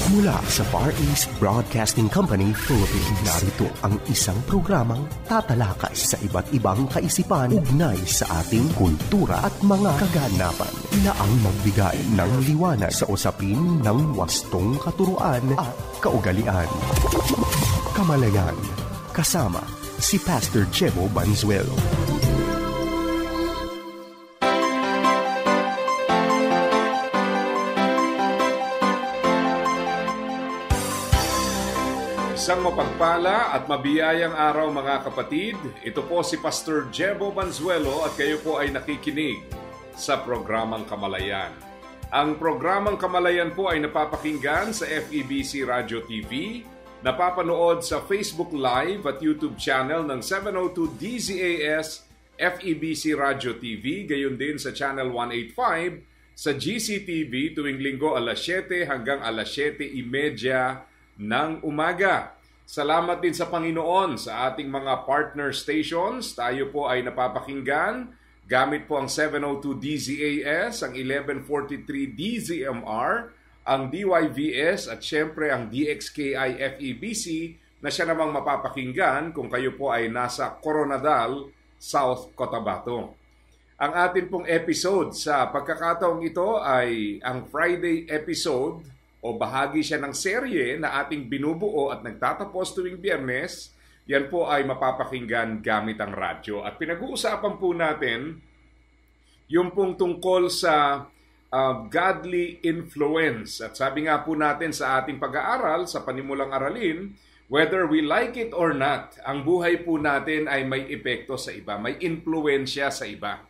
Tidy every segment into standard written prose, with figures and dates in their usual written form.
Mula sa Far East Broadcasting Company, Philippines, narito ang isang programang tatalakay sa iba't ibang kaisipan ugnay sa ating kultura at mga kaganapan na ang magbigay ng liwanag sa usapin ng wastong katuruan at kaugalian. Kamalayan, kasama si Pastor Jebo Banzuelo. Isang mapagpala at mabiyayang araw mga kapatid. Ito po si Pastor Jebo Banzuelo at kayo po ay nakikinig sa programang Kamalayan. Ang programang Kamalayan po ay napapakinggan sa FEBC Radio TV, napapanood sa Facebook Live at YouTube channel ng 702 DZAS FEBC Radio TV, gayon din sa Channel 185 sa GCTV tuwing linggo alas 7 hanggang alas 7:30 ng umaga. Salamat din sa Panginoon sa ating mga partner stations. Tayo po ay napapakinggan gamit po ang 702 DZAS, ang 1143 DZMR, ang DYVS at syempre ang DXKI FEBC na siya namang mapapakinggan kung kayo po ay nasa Coronadal, South Cotabato. Ang atin pong episode sa pagkakataong ito ay ang Friday episode o bahagi siya ng serye na ating binubuo at nagtatapos tuwing Biyernes. Yan po ay mapapakinggan gamit ang radyo. At pinag-uusapan po natin yung pong tungkol sa godly influence. At sabi nga po natin sa ating pag-aaral, sa panimulang aralin, whether we like it or not, ang buhay po natin ay may epekto sa iba, may influensya sa iba.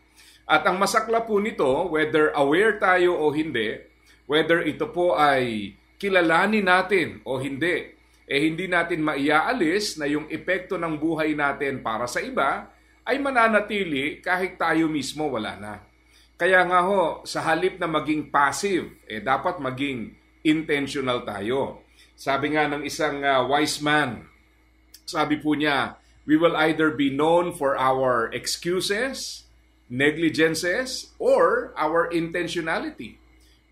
At ang masakla po nito, whether aware tayo o hindi, whether ito po ay kilalanin natin o hindi, hindi natin maiaalis na yung epekto ng buhay natin para sa iba ay mananatili kahit tayo mismo wala na. Kaya nga ho, sa halip na maging passive, dapat maging intentional tayo. Sabi nga ng isang wise man, sabi po niya, we will either be known for our excuses, negligences, or our intentionality.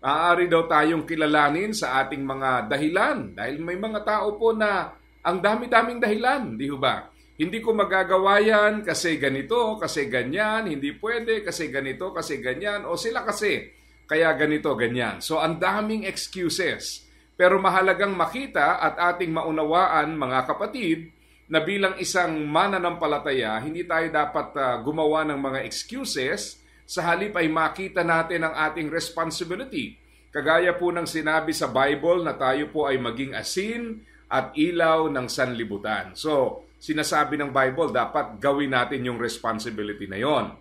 Maaari daw tayong kilalanin sa ating mga dahilan dahil may mga tao po na ang dami-daming dahilan, di ba? Hindi ko magagawa yan kasi ganito, kasi ganyan, hindi pwede kasi ganito, kasi ganyan, o sila kasi kaya ganito, ganyan. So ang daming excuses. Pero mahalagang makita at ating maunawaan mga kapatid na bilang isang mananampalataya, hindi tayo dapat gumawa ng mga excuses. Sa halip ay makita natin ang ating responsibility. Kagaya po ng sinabi sa Bible na tayo po ay maging asin at ilaw ng sanlibutan. So, sinasabi ng Bible, dapat gawin natin yung responsibility na yon.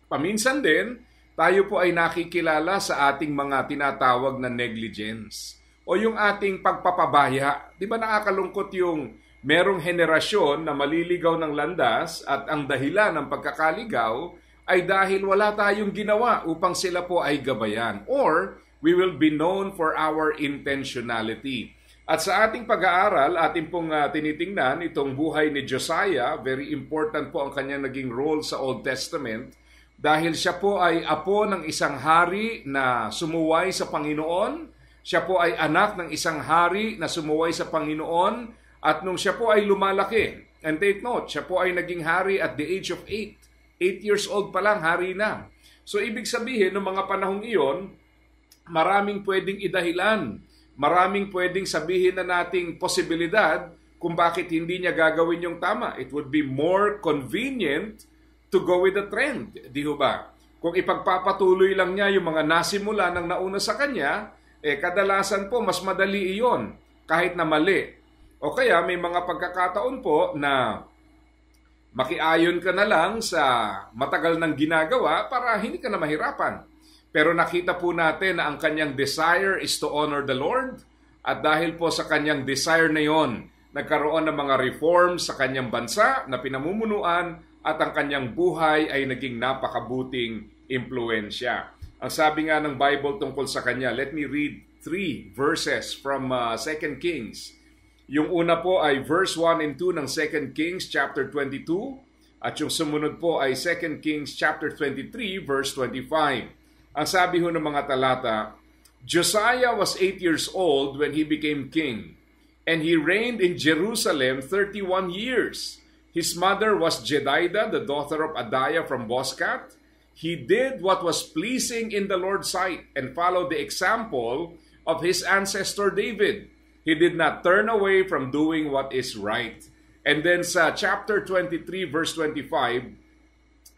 Paminsan din, tayo po ay nakikilala sa ating mga tinatawag na negligence o yung ating pagpapabaya. Di ba nakakalungkot yung merong henerasyon na maliligaw ng landas at ang dahilan ng pagkakaligaw ay dahil wala tayong ginawa upang sila po ay gabayan. Or, we will be known for our intentionality. At sa ating pag-aaral, ating pong tinitingnan itong buhay ni Josiah. Very important po ang kanyang naging role sa Old Testament dahil siya po ay apo ng isang hari na sumuway sa Panginoon. Siya po ay anak ng isang hari na sumuway sa Panginoon. At nung siya po ay lumalaki, and take note, siya po ay naging hari at the age of 8. 8 years old pa lang, hari na. So, ibig sabihin, noong mga panahong iyon, maraming pwedeng idahilan. Maraming pwedeng sabihin na nating posibilidad kung bakit hindi niya gagawin yung tama. It would be more convenient to go with the trend. Di ba? Kung ipagpapatuloy lang niya yung mga nasimula ng nauna sa kanya, kadalasan po mas madali iyon kahit na mali. O kaya may mga pagkakataon po na makiayon ka na lang sa matagal ng ginagawa para hindi ka na mahirapan. Pero nakita po natin na ang kanyang desire is to honor the Lord. At dahil po sa kanyang desire na yon, nagkaroon ng mga reforms sa kanyang bansa na pinamumunuan at ang kanyang buhay ay naging napakabuting impluensya. Ang sabi nga ng Bible tungkol sa kanya, let me read 3 verses from 2 Kings. Yung una po ay verse 1 and 2 ng 2 Kings chapter 22 at yung sumunod po ay 2 Kings chapter 23 verse 25. Ang sabi ho ng mga talata, Josiah was 8 years old when he became king, and he reigned in Jerusalem 31 years. His mother was Jedidah, the daughter of Adaiah from Boscat. He did what was pleasing in the Lord's sight and followed the example of his ancestor David. He did not turn away from doing what is right. And then sa chapter 23 verse 25,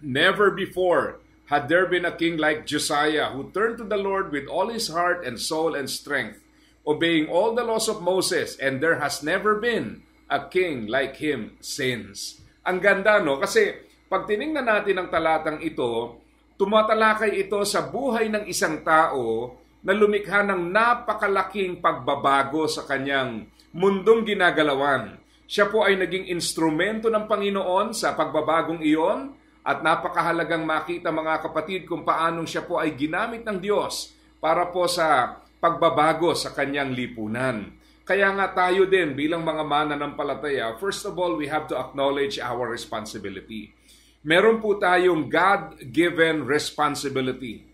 never before had there been a king like Josiah who turned to the Lord with all his heart and soul and strength, obeying all the laws of Moses, and there has never been a king like him since. Ang ganda, no? Kasi pag tiningnan natin ang talatang ito, tumatalakay ito sa buhay ng isang tao na lumikha ng napakalaking pagbabago sa kanyang mundong ginagalawan. Siya po ay naging instrumento ng Panginoon sa pagbabagong iyon at napakahalagang makita mga kapatid kung paanong siya po ay ginamit ng Diyos para po sa pagbabago sa kanyang lipunan. Kaya nga tayo din bilang mga mananampalataya, first of all, we have to acknowledge our responsibility. Meron po tayong God-given responsibility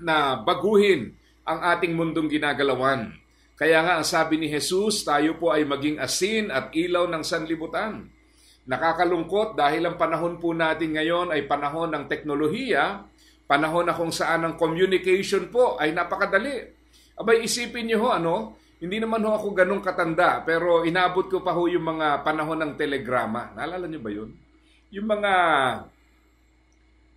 na baguhin ang ating mundong ginagalawan. Kaya nga ang sabi ni Jesus, tayo po ay maging asin at ilaw ng sanlibutan. Nakakalungkot dahil ang panahon po natin ngayon ay panahon ng teknolohiya, panahon na kung saan ang communication po ay napakadali. Abay, isipin niyo ho, hindi naman ho ako ganun katanda, pero inabot ko pa ho yung mga panahon ng telegrama. Naalala niyo ba yun? Yung mga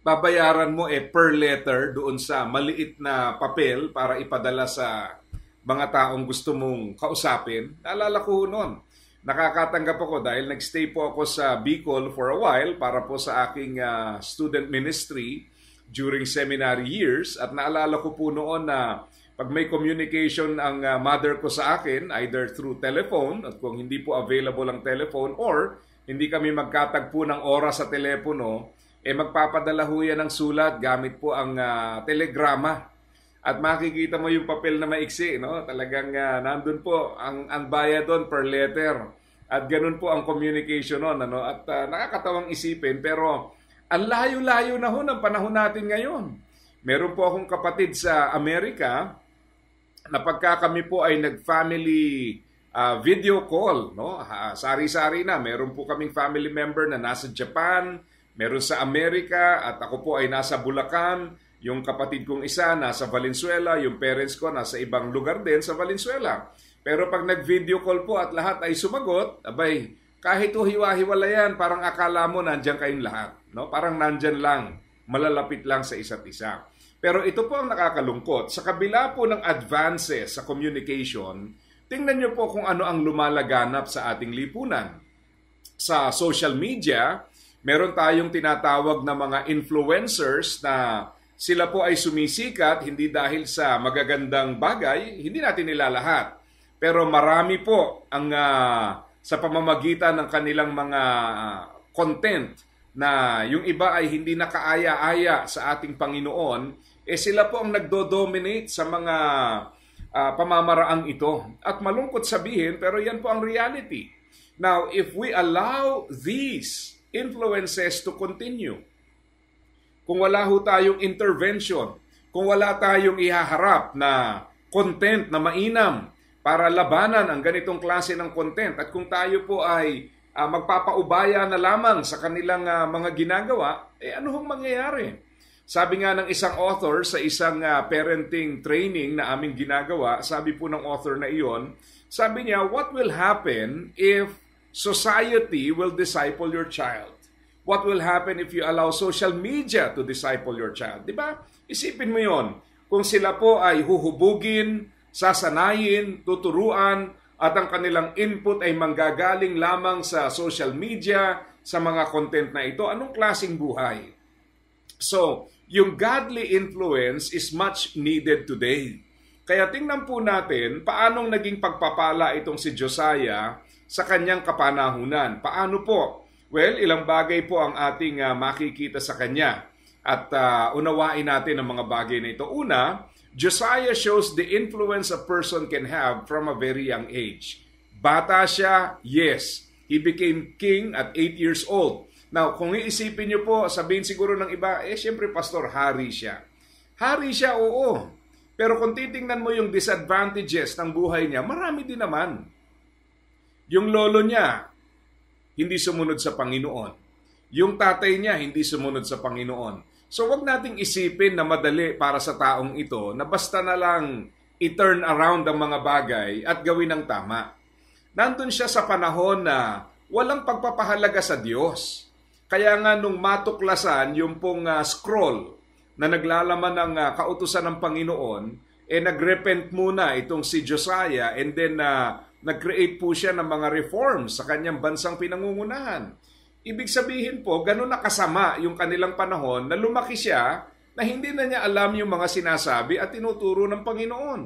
babayaran mo per letter doon sa maliit na papel para ipadala sa mga taong gusto mong kausapin. Naalala ko noon. Nakakatanggap ako dahil nagstay po ako sa Bicol for a while para po sa aking student ministry during seminary years. At naalala ko po noon na pag may communication ang mother ko sa akin, either through telephone, at kung hindi po available ang telephone, or hindi kami magkatagpo ng oras sa telepono, magpapadala ho yan ng sulat gamit po ang telegrama. At makikita mo yung papel na maiksi, no? Talagang nandun po ang bayad doon per letter. At ganun po ang communication noon, At nakakatawang isipin, pero ang layo-layo na ho ng panahon natin ngayon. Meron po akong kapatid sa Amerika na pagka kami po ay nag-family video call, sari-sari na. Meron po kaming family member na nasa Japan, meron sa Amerika, at ako po ay nasa Bulacan. Yung kapatid kong isa nasa Valenzuela, yung parents ko nasa ibang lugar din sa Valenzuela. Pero pag nag-video call po at lahat ay sumagot, abay, kahit hiwa-hiwala yan, parang akala mo nandyan kayong lahat. Parang nandyan lang, malalapit lang sa isa't isa. Pero ito po ang nakakalungkot. Sa kabila po ng advances sa communication, tingnan niyo po kung ano ang lumalaganap sa ating lipunan. Sa social media, meron tayong tinatawag na mga influencers na sila po ay sumisikat hindi dahil sa magagandang bagay, hindi natin nilalahat. Pero marami po ang sa pamamagitan ng kanilang mga content na yung iba ay hindi nakaaya-aya sa ating Panginoon, sila po ang nagdo-dominate sa mga pamamaraang ito. At malungkot sabihin, pero yan po ang reality. Now, if we allow these influences to continue, kung wala ho tayong intervention, kung wala tayong ihaharap na content na mainam para labanan ang ganitong klase ng content, at kung tayo po ay magpapaubaya na lamang sa kanilang mga ginagawa, ano hong mangyayari? Sabi nga ng isang author sa isang parenting training na aming ginagawa, sabi po ng author na iyon, sabi niya, what will happen if society will disciple your child? What will happen if you allow social media to disciple your child? Diba? Isipin mo yon. Kung sila po ay huhubugin, sasanayin, tuturuan, at ang kanilang input ay manggagaling lamang sa social media, sa mga content na ito, anong klaseng buhay? So, yung godly influence is much needed today. Kaya tingnan po natin paanong naging pagpapala itong si Josiah sa kanyang kapanahunan. Paano po? Well, ilang bagay po ang ating makikita sa kanya. At unawain natin ang mga bagay na ito. Una, Josiah shows the influence a person can have from a very young age. Bata siya, yes. He became king at 8 years old. Now, kung iisipin niyo po, sabihin siguro ng iba, siyempre pastor, hari siya. Hari siya, oo. Pero kung titingnan mo yung disadvantages ng buhay niya, marami din naman. Yung lolo niya, hindi sumunod sa Panginoon. Yung tatay niya, hindi sumunod sa Panginoon. So wag nating isipin na madali para sa taong ito na basta na lang i-turn around ang mga bagay at gawin ng tama. Nandun siya sa panahon na walang pagpapahalaga sa Diyos. Kaya nga nung matuklasan yung pong scroll na naglalaman ng kautusan ng Panginoon, nagrepent muna itong si Josiah and then nag-create po siya ng mga reforms sa kanyang bansang pinangungunahan. Ibig sabihin po, ganun nakasama yung kanilang panahon na lumaki siya na hindi na niya alam yung mga sinasabi at tinuturo ng Panginoon.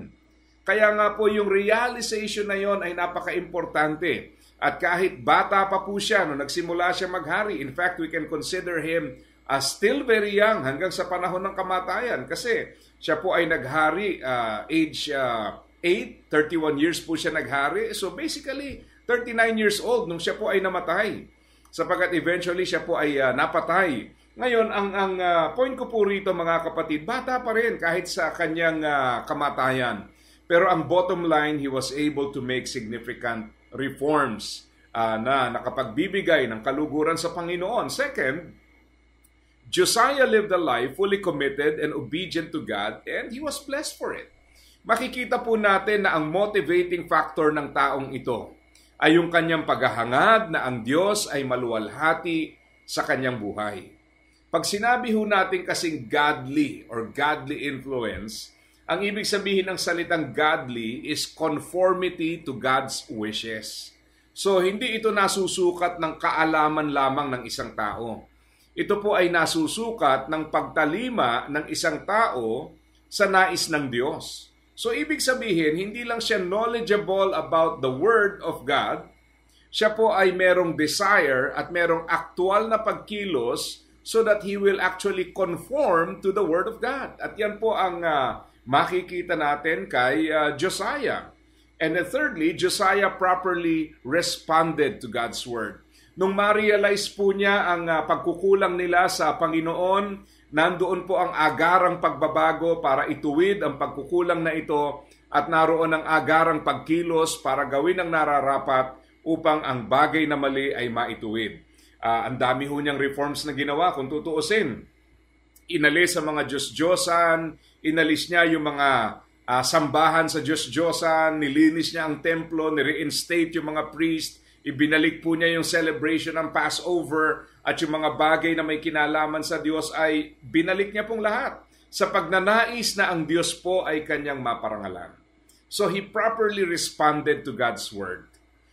Kaya nga po yung realization na yon ay napaka-importante. At kahit bata pa po siya nung nagsimula siya maghari, in fact, we can consider him as still very young hanggang sa panahon ng kamatayan kasi siya po ay naghari age 8, 31 years po siya naghari. So basically, 39 years old nung siya po ay namatay. Sapagat eventually siya po ay napatay. Ngayon, ang point ko po rito mga kapatid, bata pa rin kahit sa kanyang kamatayan. Pero ang bottom line, he was able to make significant reforms na nakapagbibigay ng kaluguran sa Panginoon. Second, Josiah lived a life fully committed and obedient to God and he was blessed for it. Makikita po natin na ang motivating factor ng taong ito ay yung kanyang paghahangad na ang Diyos ay maluwalhati sa kanyang buhay. Pag sinabi ho natin kasing godly or godly influence, ang ibig sabihin ng salitang godly is conformity to God's wishes. So, hindi ito nasusukat ng kaalaman lamang ng isang tao. Ito po ay nasusukat ng pagtalima ng isang tao sa nais ng Diyos. So, ibig sabihin, hindi lang siya knowledgeable about the Word of God, siya po ay merong desire at merong aktual na pagkilos so that he will actually conform to the Word of God. At yan po ang makikita natin kay Josiah. And then thirdly, Josiah properly responded to God's Word. Nung ma-realize po niya ang pagkukulang nila sa Panginoon, nandoon po ang agarang pagbabago para ituwid ang pagkukulang na ito at naroon ang agarang pagkilos para gawin ang nararapat upang ang bagay na mali ay maituwid. Ang dami ho niyang reforms na ginawa kung tutuusin. Inalis ang mga Diyos-Diyosan, inalis niya yung mga sambahan sa Diyos-Diyosan, nilinis niya ang templo, ni-reinstate yung mga priest, ibinalik po niya yung celebration ng Passover at yung mga bagay na may kinalaman sa Diyos ay binalik niya pong lahat sa pagnanais na ang Diyos po ay kanyang maparangalan. So he properly responded to God's Word.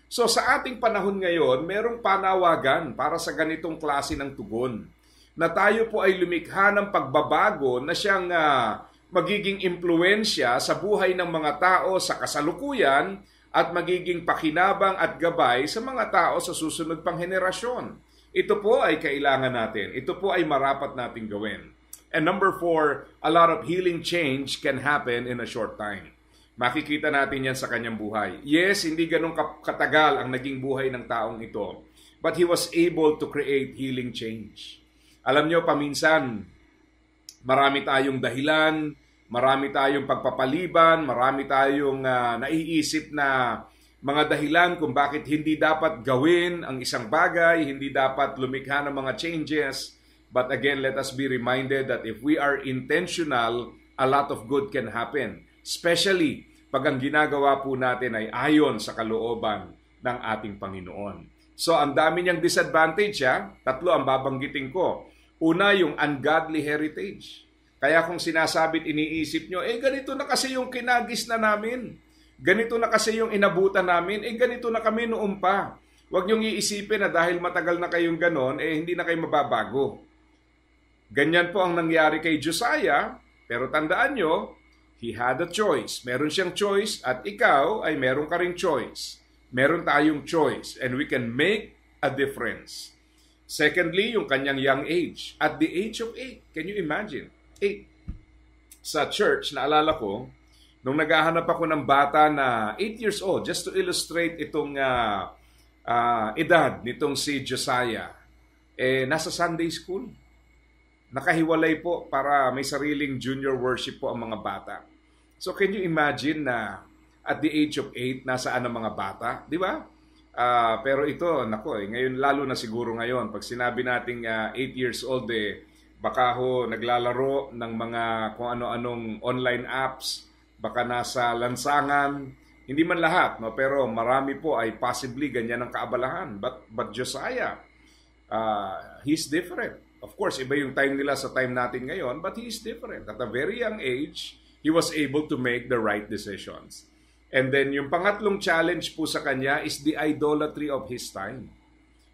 So sa ating panahon ngayon, merong panawagan para sa ganitong klase ng tugon na tayo po ay lumikha ng pagbabago na siyang magiging impluensya sa buhay ng mga tao sa kasalukuyan at magiging pakinabang at gabay sa mga tao sa susunod pang henerasyon. Ito po ay kailangan natin. Ito po ay marapat nating gawin. And number 4, a lot of healing change can happen in a short time. Makikita natin yan sa kanyang buhay. Yes, hindi ganun katagal ang naging buhay ng taong ito. But he was able to create healing change. Alam nyo, paminsan, marami tayong dahilan, marami tayong pagpapaliban, marami tayong naiisip na mga dahilan kung bakit hindi dapat gawin ang isang bagay, hindi dapat lumikha ng mga changes. But again, let us be reminded that if we are intentional, a lot of good can happen. Especially pag ang ginagawa po natin ay ayon sa kalooban ng ating Panginoon. So ang dami niyang disadvantage, 3 ang babanggitin ko. Una, yung ungodly heritage. Kaya kung sinasabit, iniisip nyo, ganito na kasi yung kinagis na namin. Ganito na kasi yung inabutan namin. Ganito na kami noon pa. Huwag nyong iisipin na dahil matagal na kayong ganon, hindi na kayo mababago. Ganyan po ang nangyari kay Josiah. Pero tandaan nyo, he had a choice. Meron siyang choice at ikaw ay meron ka ring choice. Meron tayong choice and we can make a difference. Secondly, yung kanyang young age. At the age of 8, can you imagine? 8. Sa church, naalala ko, nung naghahanap ako ng bata na 8 years old, just to illustrate itong edad nitong si Josiah, nasa Sunday school. Nakahiwalay po para may sariling junior worship po ang mga bata. So can you imagine na at the age of 8, nasaan ang mga bata? Di ba? Pero ito, ngayon lalo na siguro ngayon, pag sinabi nating 8 years old, baka ho naglalaro ng mga kung ano-anong online apps, baka nasa lansangan, hindi man lahat, no? Pero marami po ay possibly ganyan ang kaabalahan. But Josiah, he's different. Of course, iba yung time nila sa time natin ngayon, but he's different. At a very young age, he was able to make the right decisions. And then yung pangatlong challenge po sa kanya is the idolatry of his time.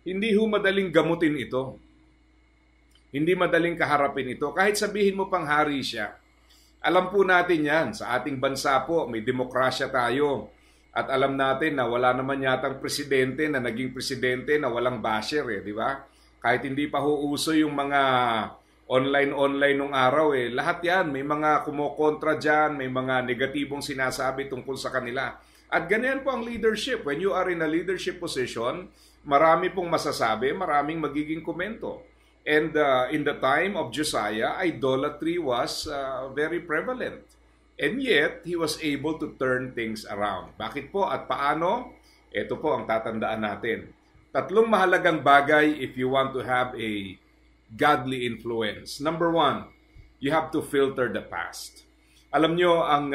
Hindi ho madaling gamutin ito. Hindi madaling kaharapin ito. Kahit sabihin mo pang hari siya. Alam po natin yan. Sa ating bansa po, may demokrasya tayo. At alam natin na wala naman yatang presidente na naging presidente na walang basher, di ba? Kahit hindi pa ho uso yung mga online nung araw, lahat yan, may mga kumokontra dyan, may mga negatibong sinasabi tungkol sa kanila. At ganyan po ang leadership. When you are in a leadership position, marami pong masasabi, maraming magiging komento. And in the time of Josiah, idolatry was very prevalent. And yet, he was able to turn things around. Bakit po at paano? Ito po ang tatandaan natin. 3 mahalagang bagay if you want to have a godly influence. Number 1, you have to filter the past. Alam nyo, ang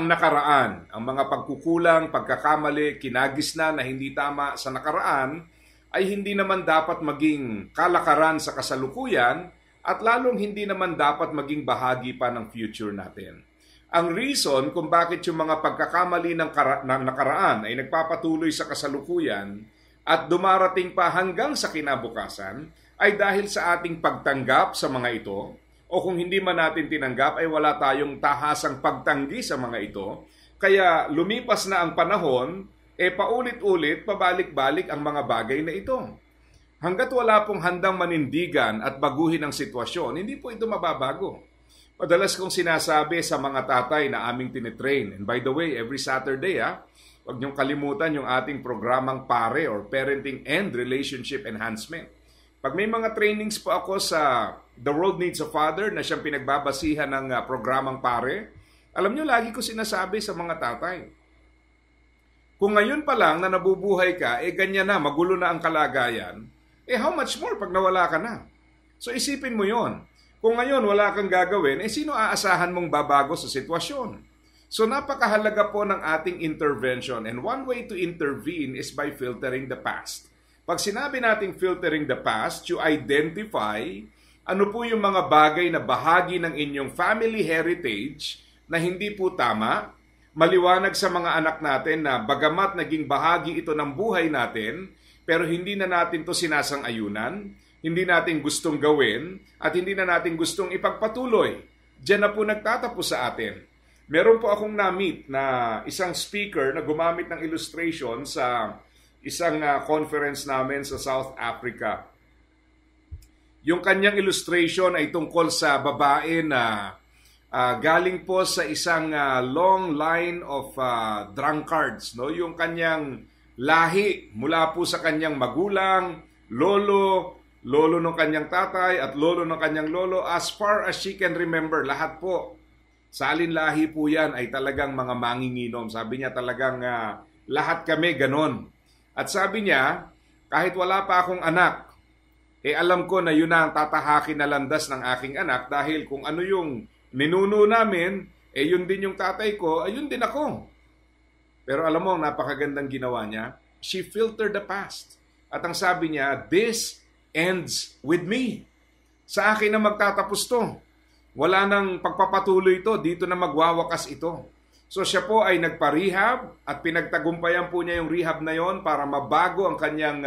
nakaraan, ang mga pagkukulang, pagkakamali, kinagisna na hindi tama sa nakaraan, ay hindi naman dapat maging kalakaran sa kasalukuyan at lalong hindi naman dapat maging bahagi pa ng future natin. Ang reason kung bakit yung mga pagkakamali ng nakaraan ay nagpapatuloy sa kasalukuyan at dumarating pa hanggang sa kinabukasan ay dahil sa ating pagtanggap sa mga ito, o kung hindi man natin tinanggap ay wala tayong tahasang pagtanggi sa mga ito. Kaya lumipas na ang panahon, paulit-ulit, pabalik-balik ang mga bagay na ito. Hanggat wala pong handang manindigan at baguhin ang sitwasyon, hindi po ito mababago. Madalas kong sinasabi sa mga tatay na aming tinitrain, and by the way, every Saturday, huwag niyong kalimutan yung ating programang PARE or Parenting and Relationship Enhancement. Pag may mga trainings po ako sa The World Needs a Father na siyang pinagbabasihan ng programang PARE, alam niyo, lagi ko sinasabi sa mga tatay, kung ngayon pa lang na nabubuhay ka, ganyan na, magulo na ang kalagayan, how much more pag nawala ka na? So isipin mo yon. Kung ngayon wala kang gagawin, sino aasahan mong babago sa sitwasyon? So napakahalaga po ng ating intervention, and one way to intervene is by filtering the past. Pag sinabi nating filtering the past, you identify ano po yung mga bagay na bahagi ng inyong family heritage na hindi po tama, maliwanag sa mga anak natin na bagamat naging bahagi ito ng buhay natin, pero hindi na natin to sinasang-ayunan, hindi natin gustong gawin, at hindi na natin gustong ipagpatuloy. Diyan na po nagtatapos sa atin. Meron po akong na-meet na isang speaker na gumamit ng illustration sa isang conference namin sa South Africa. Yung kanyang illustration ay tungkol sa babae na galing po sa isang long line of drunkards. No? Yung kanyang lahi mula po sa kanyang magulang, lolo ng kanyang tatay at lolo ng kanyang lolo, as far as she can remember, lahat po. Sa alinlahi po yan ay talagang mga manginginom. Sabi niya talagang lahat kami ganon. At sabi niya, kahit wala pa akong anak, alam ko na yun na ang tatahakin na landas ng aking anak dahil kung ano yung ninuno namin, yun din yung tatay ko, yun din ako. Pero alam mo, napakagandang ginawa niya. She filtered the past. At ang sabi niya, this ends with me. Sa akin na magtatapos to. Wala nang pagpapatuloy ito, dito na magwawakas ito. So siya po ay nagpa-rehab at pinagtagumpayan po niya yung rehab na yon para mabago ang kanyang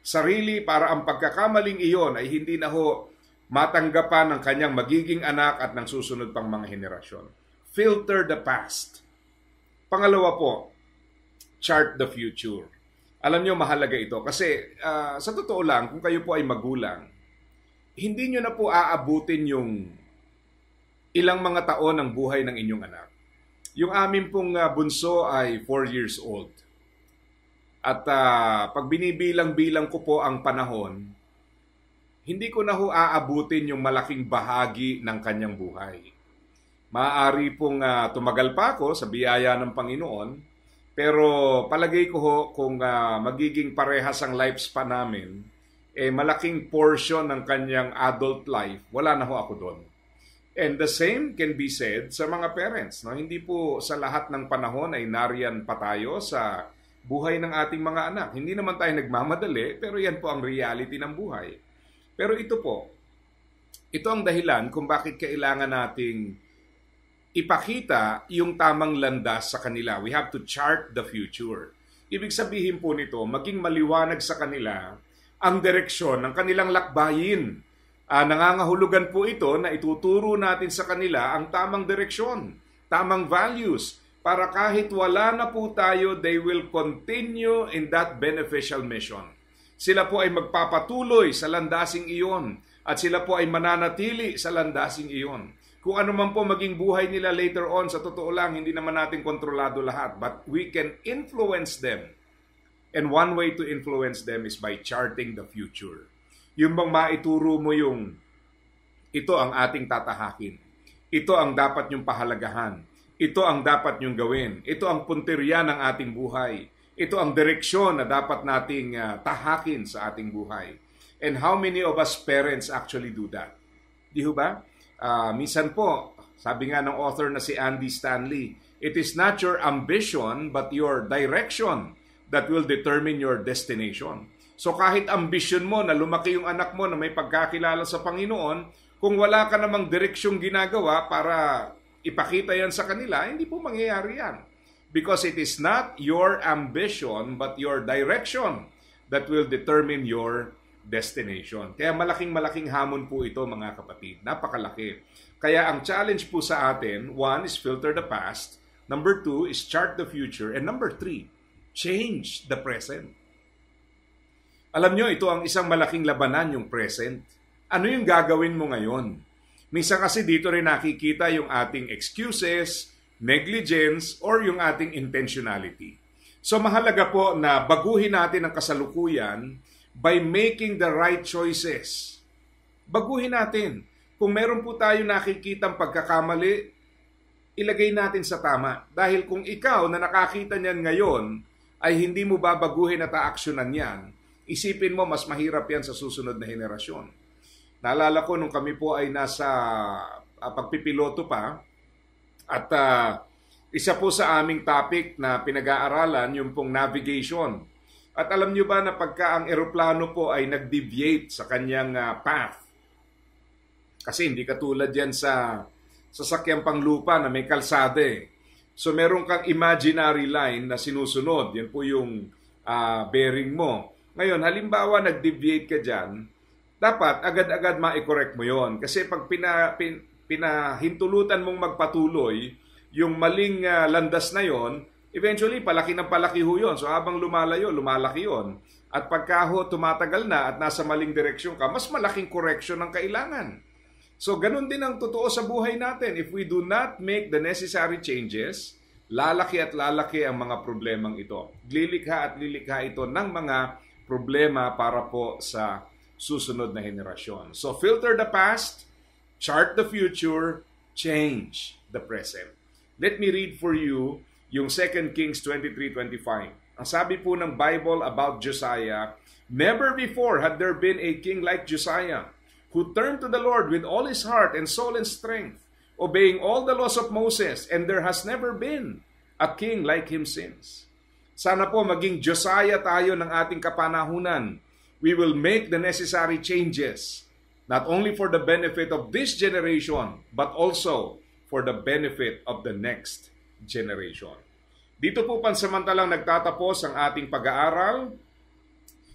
sarili, para ang pagkakamaling iyon ay hindi na ho matanggapan ng kanyang magiging anak at ng susunod pang mga henerasyon. Filter the past. Pangalawa po, chart the future. Alam niyo, mahalaga ito kasi sa totoo lang, kung kayo po ay magulang, hindi niyo na po aabutin yung ilang mga taon ng buhay ng inyong anak. Yung amin pong bunso ay 4 years old. At pag binibilang-bilang ko po ang panahon, hindi ko na ho aabutin yung malaking bahagi ng kanyang buhay. Maaari pong tumagal pa ako sa biyaya ng Panginoon, pero palagay ko ho, kung magiging parehas ang lifespan namin, malaking portion ng kanyang adult life, wala na ho ako doon. And the same can be said sa mga parents. No? Hindi po sa lahat ng panahon ay nariyan pa tayo sa buhay ng ating mga anak. Hindi naman tayo nagmamadali, pero yan po ang reality ng buhay. Pero ito po, ito ang dahilan kung bakit kailangan nating ipakita yung tamang landas sa kanila. We have to chart the future. Ibig sabihin po nito, maging maliwanag sa kanila ang direksyon ng kanilang lakbayin. Nangangahulugan po ito na ituturo natin sa kanila ang tamang direksyon, tamang values, para kahit wala na po tayo, they will continue in that beneficial mission. Sila po ay magpapatuloy sa landasing iyon at sila po ay mananatili sa landasing iyon. Kung ano man po maging buhay nila later on, sa totoo lang, hindi naman natin kontrolado lahat. But we can influence them. And one way to influence them is by charting the future. Yung bang maituro mo yung, ito ang ating tatahakin. Ito ang dapat nyong pahalagahan. Ito ang dapat nyong gawin. Ito ang punteriya ng ating buhay. Ito ang direksyon na dapat nating tahakin sa ating buhay. And how many of us parents actually do that? Di ba? Minsan po, sabi nga ng author na si Andy Stanley, it is not your ambition but your direction that will determine your destination. So kahit ambition mo na lumaki yung anak mo na may pagkakilala sa Panginoon, kung wala ka namang direksyong ginagawa para ipakita yan sa kanila, hindi po mangyayari yan. Because it is not your ambition but your direction that will determine your destination. Kaya malaking hamon po ito, mga kapatid. Napakalaki. Kaya ang challenge po sa atin, 1 is filter the past, number 2 is chart the future, and number 3, change the present. Alam nyo, ito ang isang malaking labanan, yung present. Ano yung gagawin mo ngayon? Minsan kasi dito rin nakikita yung ating excuses, negligence, or yung ating intentionality. So mahalaga po na baguhin natin ang kasalukuyan by making the right choices. Baguhin natin. Kung meron po tayo nakikitang pagkakamali, ilagay natin sa tama. Dahil kung ikaw na nakakita niyan ngayon ay hindi mo babaguhin at aaksyonan yan, isipin mo mas mahirap yan sa susunod na henerasyon. Naalala ko nung kami po ay nasa pagpipiloto pa at isa po sa aming topic na pinag-aaralan yung pong navigation. At alam nyo ba na pagka ang eroplano po ay nag-deviate sa kanyang path, kasi hindi katulad yan sa sasakyang panglupa na may kalsada eh. So meron kang imaginary line na sinusunod. Yan po yung bearing mo. Ngayon, halimbawa nag-deviate ka dyan, dapat agad-agad ma-correct mo yon. Kasi pag pinahintulutan mong magpatuloy, yung maling landas na yon, eventually, palaki ng palaki ho yun. So habang lumalayo, lumalaki yun. At pagka ho tumatagal na at nasa maling direksyon ka, mas malaking correction ang kailangan. So ganun din ang totoo sa buhay natin. If we do not make the necessary changes, lalaki at lalaki ang mga problemang ito. Lilikha at lilikha ito ng mga problema para po sa susunod na henerasyon. So filter the past, chart the future, change the present. Let me read for you yung 2 Kings 23:25. Ang sabi po ng Bible about Josiah, never before had there been a king like Josiah, who turned to the Lord with all his heart and soul and strength, obeying all the laws of Moses, and there has never been a king like him since. Sana po maging Josiah tayo ng ating kapanahunan. We will make the necessary changes, not only for the benefit of this generation, but also for the benefit of the next generation. Dito po pansamantalang nagtatapos ang ating pag-aaral.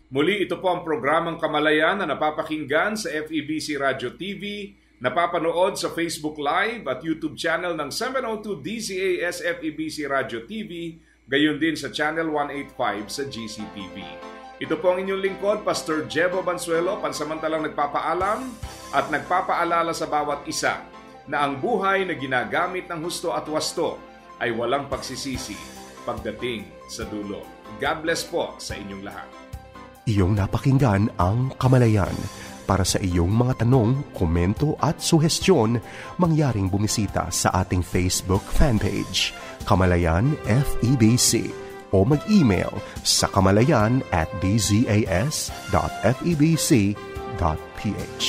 Muli, ito po ang programang Kamalayan na napapakinggan sa FEBC Radio TV, napapanood sa Facebook Live at YouTube channel ng 702 DZAS FEBC Radio TV, gayon din sa Channel 185 sa GCTV. Ito po ang inyong lingkod, Pastor Jebo Banzuelo, pansamantalang nagpapaalam at nagpapaalala sa bawat isa na ang buhay na ginagamit ng husto at wasto ay walang pagsisisi pagdating sa dulo. God bless po sa inyong lahat. Iyong napakinggan ang Kamalayan, Para sa iyong mga tanong, komento at suhestyon, mangyaring bumisita sa ating Facebook fanpage, Kamalayan FEBC, o mag-email sa kamalayan@dzas.febc.ph.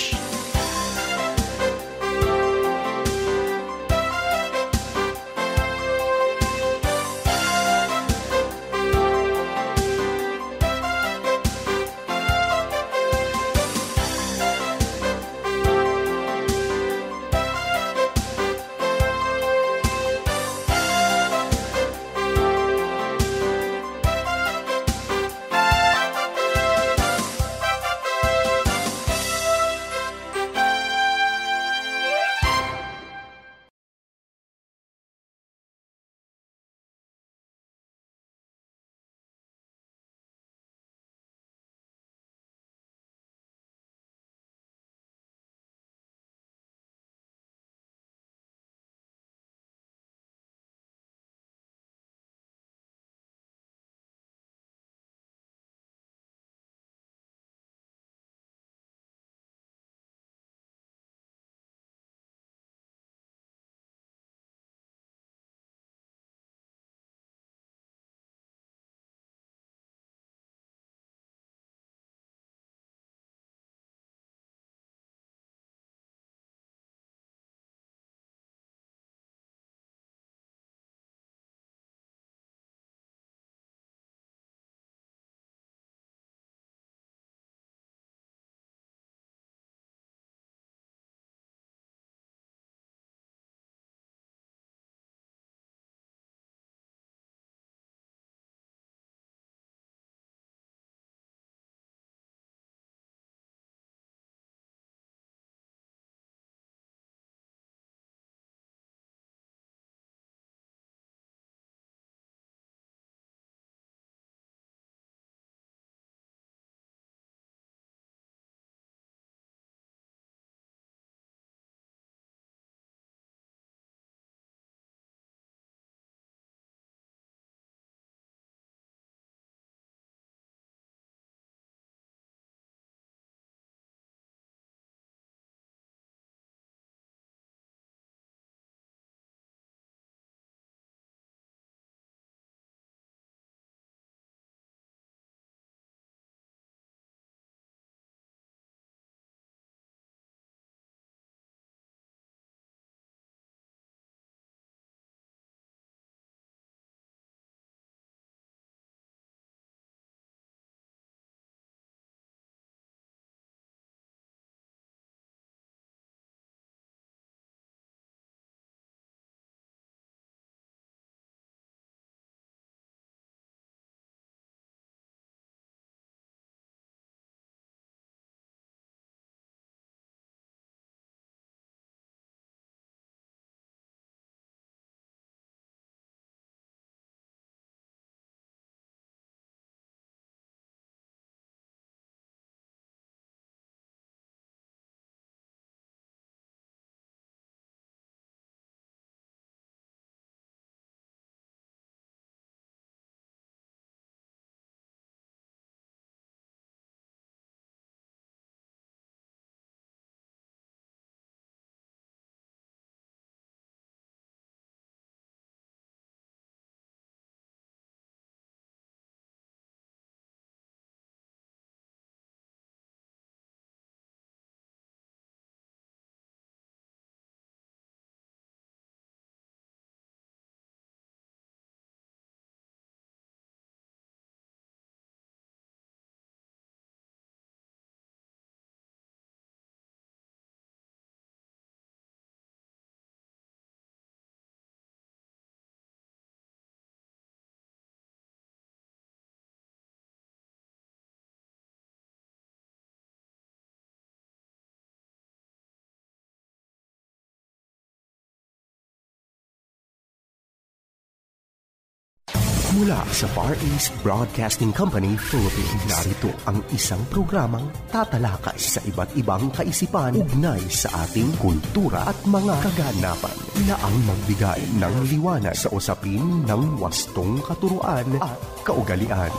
Mula sa Far East Broadcasting Company, Philippines, narito ang isang programang tatalakay sa iba't ibang kaisipan ugnay sa ating kultura at mga kaganapan na ang magbigay ng liwanag sa usapin ng wastong katuruan at kaugalian.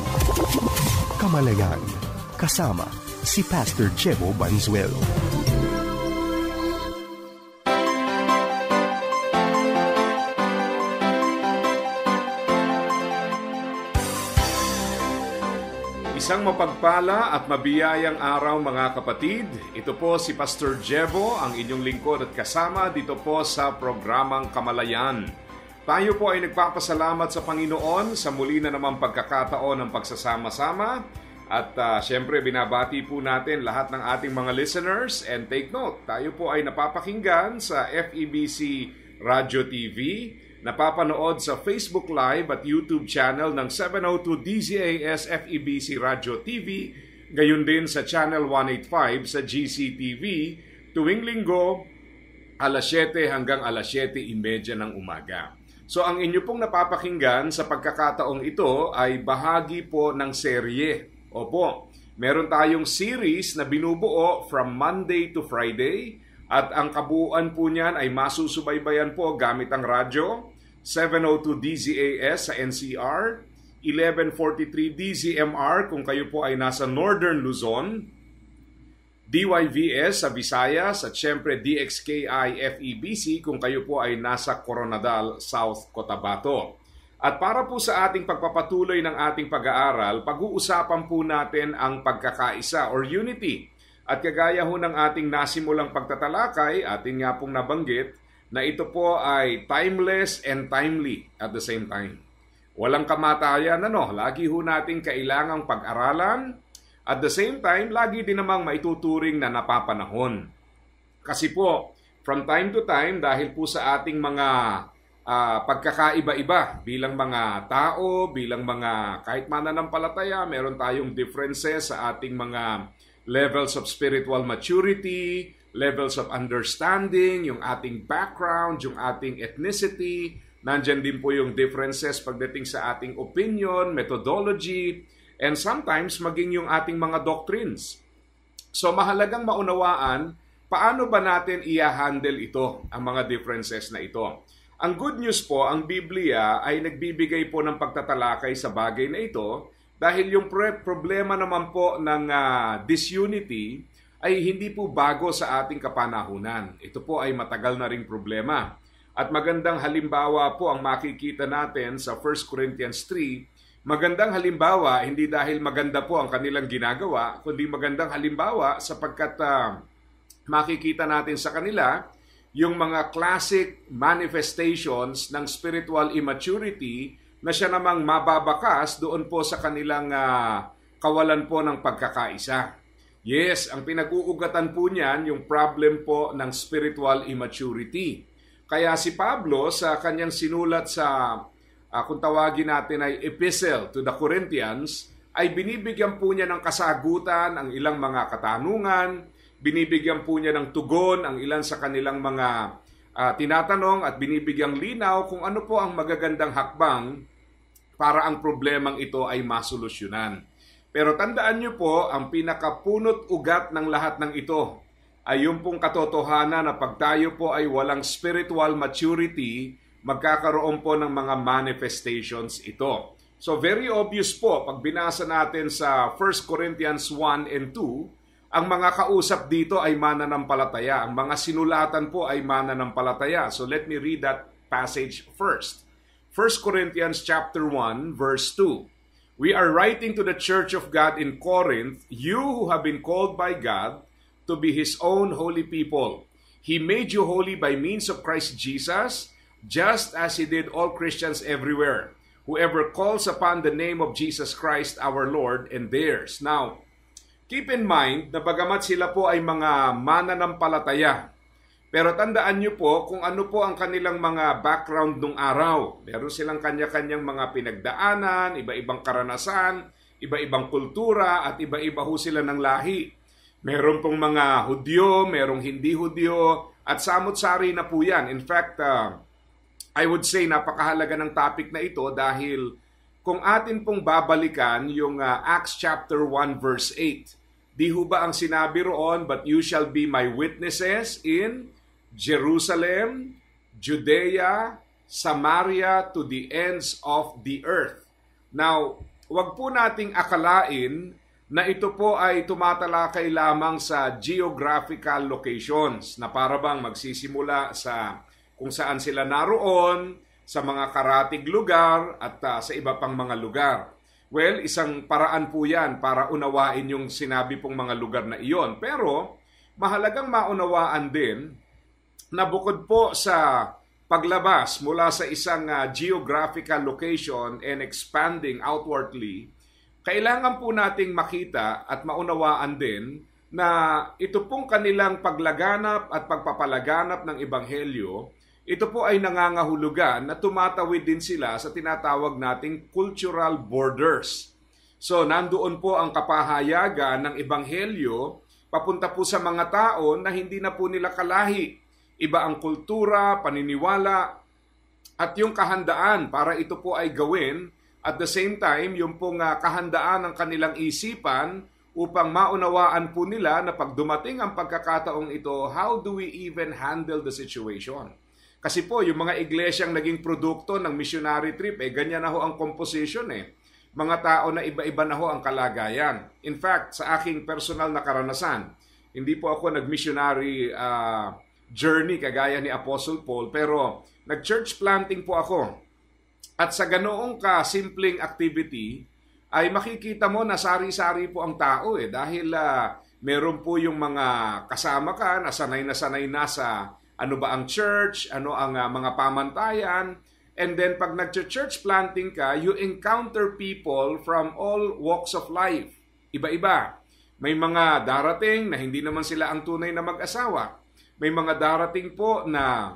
Kamalayan, kasama si Pastor Jebo Banzuelo. Isang mapagpala at mabiyayang araw mga kapatid. Ito po si Pastor Jebo, ang inyong lingkod at kasama dito po sa programang Kamalayan. Tayo po ay nagpapasalamat sa Panginoon sa muli na naman pagkakataon ng pagsasama-sama. At syempre binabati po natin lahat ng ating mga listeners. And take note, tayo po ay napapakinggan sa FEBC Radio TV, napapanood sa Facebook Live at YouTube channel ng 702 DZAS FEBC Radio TV, gayon din sa Channel 185 sa GCTV, tuwing linggo, alas 7 hanggang alas 7:30 ng umaga. So ang inyo pong napapakinggan sa pagkakataong ito ay bahagi po ng serye. Opo, meron tayong series na binubuo from Monday to Friday at ang kabuuan po niyan ay masusubaybayan po gamit ang radyo, 702 DZAS sa NCR, 1143 DZMR kung kayo po ay nasa Northern Luzon, DYVS sa Visayas at syempre DXKI FEBC kung kayo po ay nasa Coronadal, South Cotabato. At para po sa ating pagpapatuloy ng ating pag-aaral, pag-uusapan po natin ang pagkakaisa or unity. At kagaya ho ng ating nasimulang pagtatalakay, ating nga pong nabanggit, na ito po ay timeless and timely at the same time. Walang kamatayan, lagi ho natin kailangang pag-aralan. At the same time, lagi din namang maituturing na napapanahon. Kasi po, from time to time, dahil po sa ating mga pagkakaiba-iba bilang mga tao, bilang mga kahit mananampalataya, meron tayong differences sa ating mga levels of spiritual maturity, levels of understanding, yung ating background, yung ating ethnicity. Nandyan din po yung differences pagdating sa ating opinion, methodology, and sometimes maging yung ating mga doctrines. So mahalagang maunawaan, paano ba natin i-handle ito, ang mga differences na ito. Ang good news po, ang Biblia ay nagbibigay po ng pagtatalakay sa bagay na ito dahil yung problema naman po ng disunity ay hindi po bago sa ating kapanahunan. Ito po ay matagal na ring problema. At magandang halimbawa po ang makikita natin sa 1 Corinthians 3. Magandang halimbawa, hindi dahil maganda po ang kanilang ginagawa, kundi magandang halimbawa sapagkat makikita natin sa kanila yung mga classic manifestations ng spiritual immaturity na siya namang mababakas doon po sa kanilang kawalan po ng pagkakaisa. Yes, ang pinag-uugatan po niyan yung problem po ng spiritual immaturity. Kaya si Pablo sa kanyang sinulat sa, kung tawagin natin ay epistle to the Corinthians, ay binibigyan po niya ng kasagutan ang ilang mga katanungan, binibigyan po niya ng tugon ang ilan sa kanilang mga tinatanong at binibigyang linaw kung ano po ang magagandang hakbang para ang problemang ito ay masolusyonan. Pero tandaan niyo po, ang pinakapunot ugat ng lahat ng ito ay yung pong katotohanan na pag tayo po ay walang spiritual maturity, magkakaroon po ng mga manifestations ito. So very obvious po, pag binasa natin sa 1 Corinthians 1 and 2, ang mga kausap dito ay mananampalataya. Ang mga sinulatan po ay mananampalataya. So let me read that passage first. 1 Corinthians chapter 1 verse 2. We are writing to the church of God in Corinth, you who have been called by God to be His own holy people. He made you holy by means of Christ Jesus, just as He did all Christians everywhere. Whoever calls upon the name of Jesus Christ our Lord and theirs. Now, keep in mind na bagamat sila po ay mga mananampalataya, pero tandaan nyo po kung ano po ang kanilang mga background nung araw. Meron silang kanya-kanyang mga pinagdaanan, iba-ibang karanasan, iba-ibang kultura, at iba-iba ho sila ng lahi. Meron pong mga Hudyo, merong hindi Hudyo, at samot-sari na po yan. In fact, I would say napakahalaga ng topic na ito dahil kung atin pong babalikan yung Acts chapter 1 verse 8, di ho ba ang sinabi roon, but you shall be my witnesses in Jerusalem, Judea, Samaria, to the ends of the earth. Now, wag po nating akalain na ito po ay tumatalakay lamang sa geographical locations na para bang magsisimula sa kung saan sila naroon, sa mga karatig lugar at sa iba pang mga lugar. Well, isang paraan po yan para unawain yung sinabi pong mga lugar na iyon. Pero mahalagang maunawaan din na bukod po sa paglabas mula sa isang geographical location and expanding outwardly, kailangan po nating makita at maunawaan din na ito pong kanilang paglaganap at pagpapalaganap ng Ebanghelyo, ito po ay nangangahulugan na tumatawid din sila sa tinatawag nating cultural borders. So nandoon po ang kapahayagan ng Ebanghelyo papunta po sa mga tao na hindi na po nila kalahi. Iba ang kultura, paniniwala, at yung kahandaan para ito po ay gawin. At the same time, yung pong kahandaan ng kanilang isipan upang maunawaan po nila na pag dumating ang pagkakataong ito, how do we even handle the situation? Kasi po, yung mga iglesyang naging produkto ng missionary trip, ganyan na ho ang composition Mga tao na iba-iba na ho ang kalagayan. In fact, sa aking personal na karanasan, hindi po ako nag-missionary journey kagaya ni Apostle Paul, pero nag-church planting po ako. At sa ganoong ka-simpleng activity, ay makikita mo na sari-sari po ang tao dahil meron po yung mga kasama ka na sanay na sa ano ba ang church, ano ang mga pamantayan. And then pag nag-church planting ka, you encounter people from all walks of life. Iba-iba. May mga darating na hindi naman sila ang tunay na mag-asawa. May mga darating po na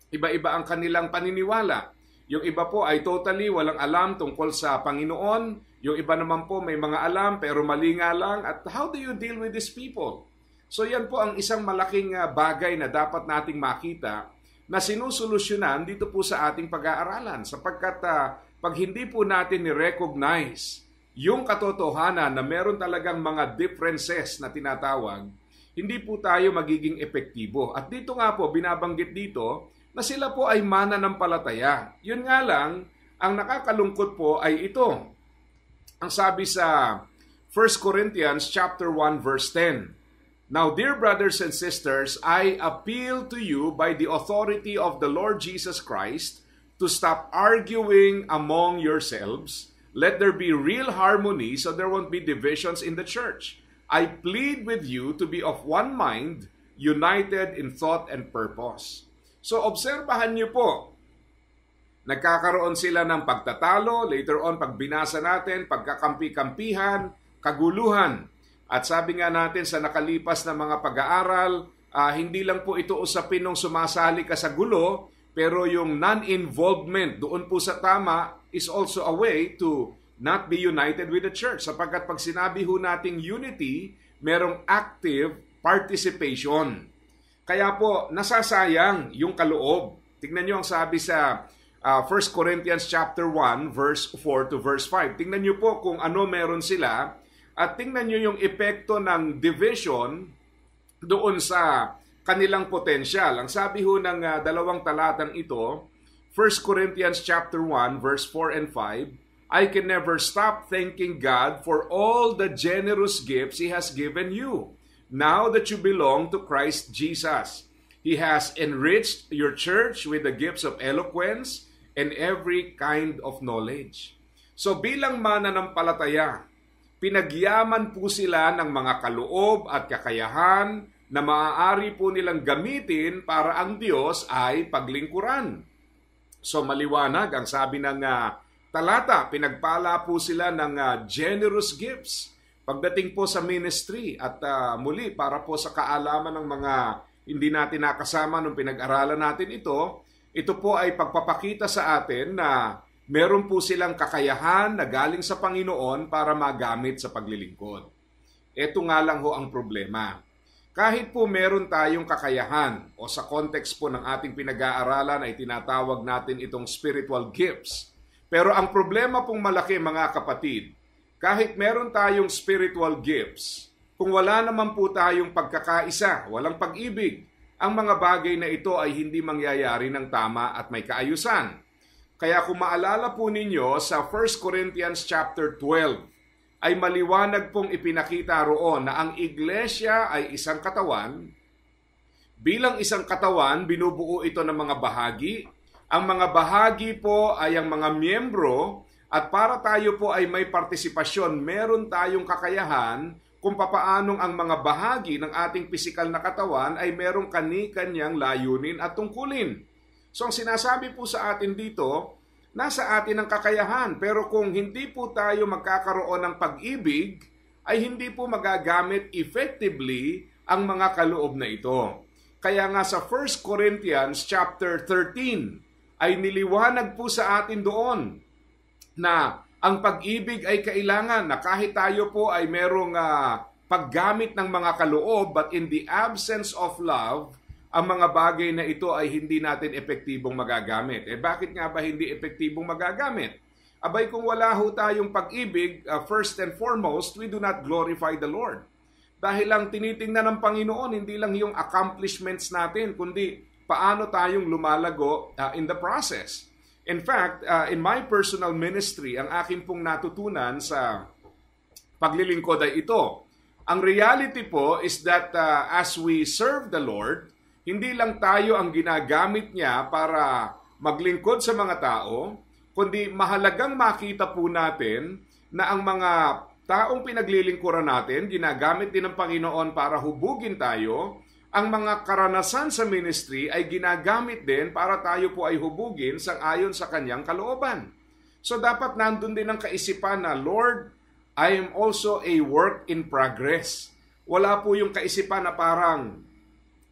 iba-iba ang kanilang paniniwala. Yung iba po ay totally walang alam tungkol sa Panginoon. Yung iba naman po may mga alam pero mali nga lang. At how do you deal with these people? So yan po ang isang malaking bagay na dapat nating makita na sinusolusyonan dito po sa ating pag-aaralan. Sapagkat pag hindi po natin ni-recognize yung katotohanan na meron talagang mga differences na tinatawag, hindi po tayo magiging epektibo. At dito nga po, binabanggit dito na sila po ay mananampalataya. Yun nga lang, ang nakakalungkot po ay ito. Ang sabi sa 1 Corinthians chapter 1 verse 10, "Now, dear brothers and sisters, I appeal to you by the authority of the Lord Jesus Christ to stop arguing among yourselves. Let there be real harmony so there won't be divisions in the church. I plead with you to be of one mind, united in thought and purpose." So, obserbahan niyo po, nagkakaroon sila ng pagtatalo, later on pag binasa natin, pagkakampi-kampihan, kaguluhan. At sabi nga natin sa nakalipas na mga pag-aaral, hindi lang po ito usapin nung sumasali ka sa gulo, pero yung non-involvement doon po sa tama is also a way to not be united with the church. Sapagkat pag sinabi ho nating unity, merong active participation. Kaya po, nasasayang yung kaloob. Tingnan nyo ang sabi sa 1 Corinthians chapter 1, verse 4 to verse 5. Tingnan nyo po kung ano meron sila. At tingnan nyo yung epekto ng division doon sa kanilang potensyal. Ang sabi ho ng dalawang talatang ito, 1 Corinthians chapter 1, verse 4 and 5, "I can never stop thanking God for all the generous gifts He has given you, now that you belong to Christ Jesus. He has enriched your church with the gifts of eloquence and every kind of knowledge." So bilang mananampalataya, pinagyaman po sila ng mga kaloob at kakayahan na maaari po nilang gamitin para ang Diyos ay paglingkuran. So maliwanag ang sabi ng talata, pinagpala po sila ng generous gifts pagdating po sa ministry at muli para po sa kaalaman ng mga hindi natin nakasama nung pinag-aralan natin ito po ay pagpapakita sa atin na meron po silang kakayahan na galing sa Panginoon para magamit sa paglilingkod. Ito nga lang ho ang problema. Kahit po meron tayong kakayahan o sa context po ng ating pinag-aaralan ay tinatawag natin itong spiritual gifts. Pero ang problema pong malaki mga kapatid, kahit meron tayong spiritual gifts, kung wala naman po tayong pagkakaisa, walang pag-ibig, ang mga bagay na ito ay hindi mangyayari ng tama at may kaayusan. Kaya kung maalala po ninyo sa 1 Corinthians chapter 12, ay maliwanag pong ipinakita roon na ang iglesia ay isang katawan. Bilang isang katawan, binubuo ito ng mga bahagi. Ang mga bahagi po ay ang mga miyembro at para tayo po ay may partisipasyon, meron tayong kakayahan kung papaanong ang mga bahagi ng ating pisikal na katawan ay merong kani-kanyang layunin at tungkulin. So ang sinasabi po sa atin dito, nasa atin ang kakayahan, pero kung hindi po tayo magkakaroon ng pag-ibig, ay hindi po magagamit effectively ang mga kaloob na ito. Kaya nga sa 1 Corinthians chapter 13 ay niliwanag po sa atin doon na ang pag-ibig ay kailangan na kahit tayo po ay merong paggamit ng mga kaloob, but in the absence of love, ang mga bagay na ito ay hindi natin epektibong magagamit. Bakit nga ba hindi epektibong magagamit? Abay, kung wala ho tayong pag-ibig, first and foremost, we do not glorify the Lord. Dahil lang tinitingnan ng Panginoon, hindi lang yung accomplishments natin, kundi paano tayong lumalago in the process. In fact, in my personal ministry, ang aking pong natutunan sa paglilingkod ay ito. Ang reality po is that as we serve the Lord, hindi lang tayo ang ginagamit niya para maglingkod sa mga tao, kundi mahalagang makita po natin na ang mga taong pinaglilingkuran natin, ginagamit din ng Panginoon para hubugin tayo. Ang mga karanasan sa ministry ay ginagamit din para tayo po ay hubugin sang-ayon sa kanyang kalooban. So dapat nandun din ang kaisipan na, Lord, I am also a work in progress. Wala po yung kaisipan na parang,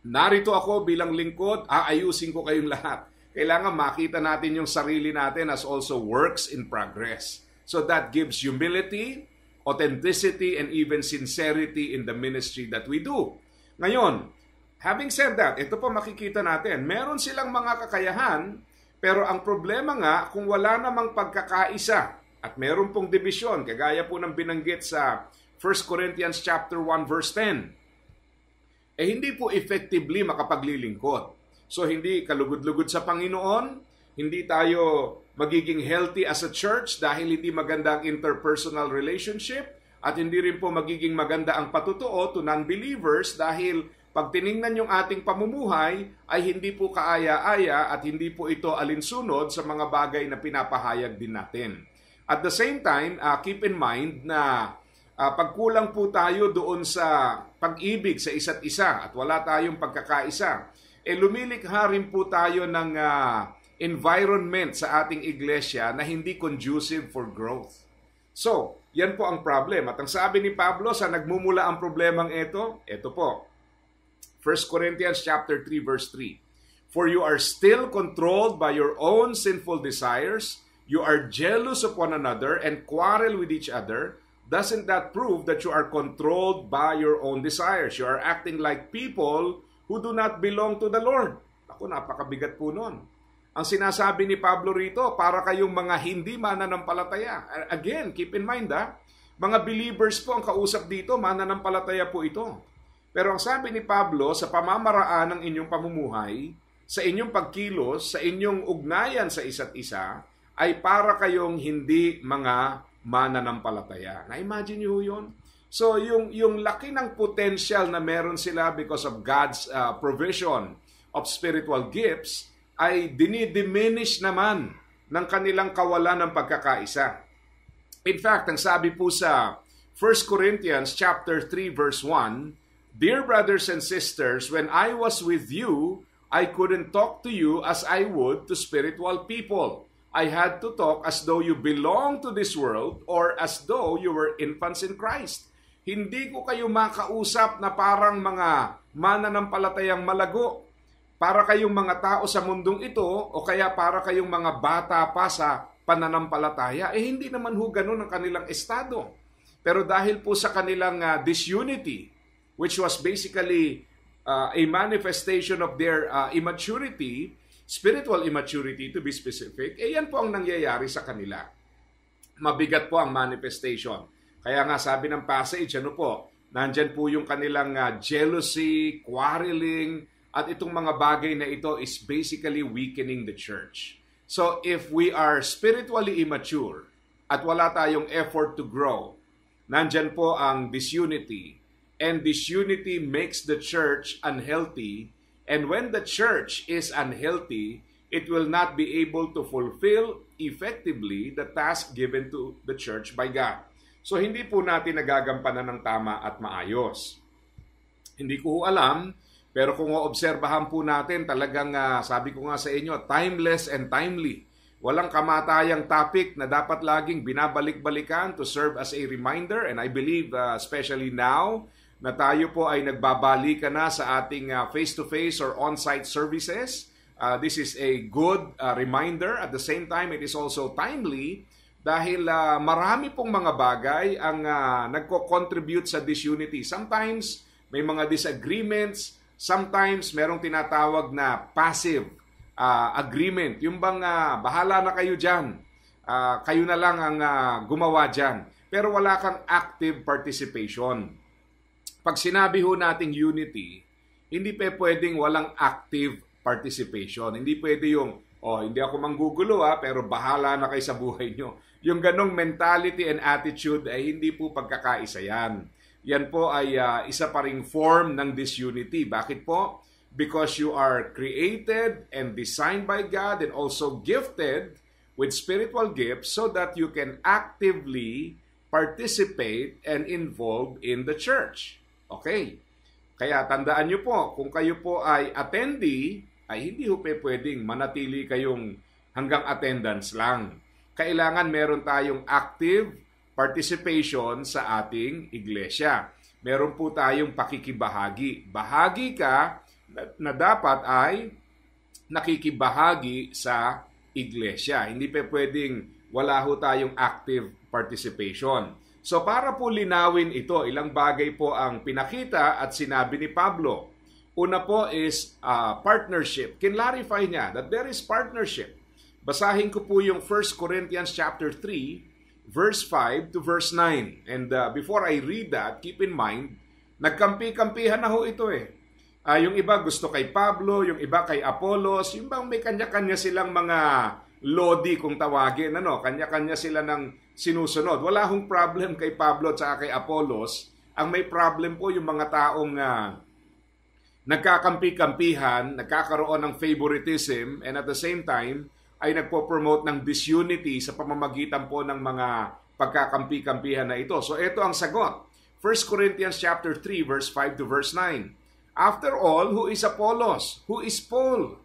narito ako bilang lingkod, aayusin ko kayong lahat. Kailangan makita natin yung sarili natin as also works in progress. So that gives humility, authenticity, and even sincerity in the ministry that we do. Ngayon, having said that, ito po makikita natin, meron silang mga kakayahan, pero ang problema nga, kung wala namang pagkakaisa, at meron pong division, kagaya po ng binanggit sa 1 Corinthians chapter 1 verse 10, hindi po effectively makapaglilingkod. So hindi kalugod-lugod sa Panginoon, hindi tayo magiging healthy as a church dahil hindi maganda ang interpersonal relationship, at hindi rin po magiging maganda ang patutuo to non-believers dahil pag tiningnan yung ating pamumuhay ay hindi po kaaya-aya at hindi po ito alinsunod sa mga bagay na pinapahayag din natin. At the same time, keep in mind na pagkulang po tayo doon sa pag-ibig sa isa't isa at wala tayong pagkakaisa, lumilikha rin po tayo ng environment sa ating iglesia na hindi conducive for growth. So, yan po ang problem. At ang sabi ni Pablo sa nagmumula ang problemang ito po, 1 Corinthians chapter 3 verse 3. For you are still controlled by your own sinful desires, you are jealous of one another and quarrel with each other. Doesn't that prove that you are controlled by your own desires? You are acting like people who do not belong to the Lord. Ako, napakabigat po nun. Ang sinasabi ni Pablo rito, para kayong mga hindi mananampalataya. Again, keep in mind mga believers po ang kausap dito, mananampalataya po ito. Pero ang sabi ni Pablo, sa pamamaraan ng inyong pamumuhay, sa inyong pagkilos, sa inyong ugnayan sa isa't isa, ay para kayong hindi mga mananampalataya. Na-imagine niyo yun? So, yung laki ng potential na meron sila because of God's provision of spiritual gifts ay dinidiminish naman ng kanilang kawalan ng pagkakaisa. In fact, ang sabi po sa 1 Corinthians chapter 3 verse 1, Dear brothers and sisters, when I was with you, I couldn't talk to you as I would to spiritual people. I had to talk as though you belong to this world or as though you were infants in Christ. Hindi ko kayo makausap na parang mga mananampalatayang malago. Para kayong mga tao sa mundong ito o kaya para kayong mga bata pa sa pananampalataya, hindi naman ho ganun ang kanilang estado. Pero dahil po sa kanilang disunity, which was basically a manifestation of their immaturity, spiritual immaturity to be specific, yan po ang nangyayari sa kanila. Mabigat po ang manifestation. Kaya nga sabi ng passage, nandyan po yung kanilang jealousy, quarreling, at itong mga bagay na ito is basically weakening the church. So if we are spiritually immature at wala tayong effort to grow, nandyan po ang disunity. And disunity makes the church unhealthy. And when the church is unhealthy, it will not be able to fulfill effectively the task given to the church by God. So hindi po natin nagagampanan ng tama at maayos. Hindi ko alam, pero kung oobserbahan po natin, talagang sabi ko nga sa inyo, timeless and timely. Walang kamatayang topic na dapat laging binabalik-balikan to serve as a reminder. And I believe, especially now, na tayo po ay nagbabalikan na sa ating face-to-face or on-site services. This is a good reminder. At the same time, it is also timely dahil marami pong mga bagay ang nagko-contribute sa disunity. Sometimes, may mga disagreements. Sometimes, merong tinatawag na passive agreement. Yung bang bahala na kayo dyan. Kayo na lang ang gumawa dyan. Pero wala kang active participation. Pag sinabi ho nating unity, hindi pwedeng walang active participation. Hindi pwede yung, hindi ako manggugulo pero bahala na kayo sa buhay nyo. Yung ganong mentality and attitude ay hindi po pagkakaisa yan. Yan po ay isa pa ring form ng disunity. Bakit po? Because you are created and designed by God and also gifted with spiritual gifts so that you can actively participate and involve in the church. Okay. Kaya tandaan nyo po, kung kayo po ay attendee, ay hindi ho pwedeng manatili kayong hanggang attendance lang. Kailangan meron tayong active participation sa ating iglesia. Meron po tayong pakikibahagi. Bahagi ka na dapat ay nakikibahagi sa iglesia. Hindi pwedeng wala ho tayong active participation. So para po linawin ito, ilang bagay po ang pinakita at sinabi ni Pablo. Una po is partnership. Kinlarify niya that there is partnership. Basahin ko po yung 1 Corinthians chapter 3, verse 5 to verse 9. And before I read that, keep in mind, nagkampi-kampihan na ho ito yung iba gusto kay Pablo, yung iba kay Apollos, yung bang may kanya-kanya silang mga lodi kung tawagin, kanya-kanya sila ng sinusunod. Wala hong problem kay Pablo at kay Apollos. Ang may problem po yung mga taong nagkakampi-kampihan, nagkakaroon ng favoritism, and at the same time, ay nagpo-promote ng disunity sa pamamagitan po ng mga pagkakampi-kampihan na ito. So ito ang sagot. 1 Corinthians chapter 3, verse 5 to verse 9. After all, who is Apollos? Who is Paul?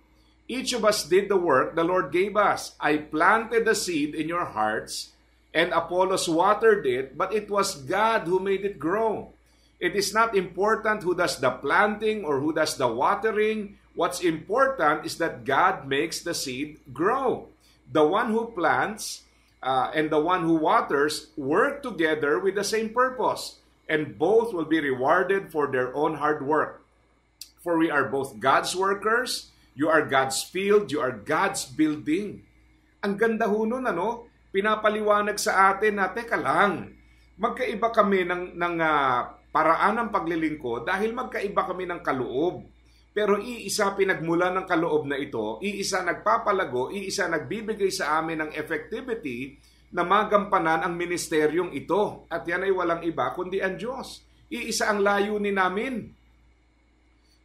Each of us did the work the Lord gave us. I planted the seed in your hearts, and Apollos watered it, but it was God who made it grow. It is not important who does the planting or who does the watering. What's important is that God makes the seed grow. The one who plants and the one who waters work together with the same purpose, and both will be rewarded for their own hard work. For we are both God's workers, you are God's field, you are God's building. Ang ganda ho nun, pinapaliwanag sa atin na, teka lang, magkaiba kami ng paraan ng paglilingkod dahil magkaiba kami ng kaloob. Pero iisa pinagmulan ng kaloob na ito, iisa nagpapalago, iisa nagbibigay sa amin ng effectivity na magampanan ang ministeryong ito. At yan ay walang iba kundi ang Diyos. Iisa ang layunin namin.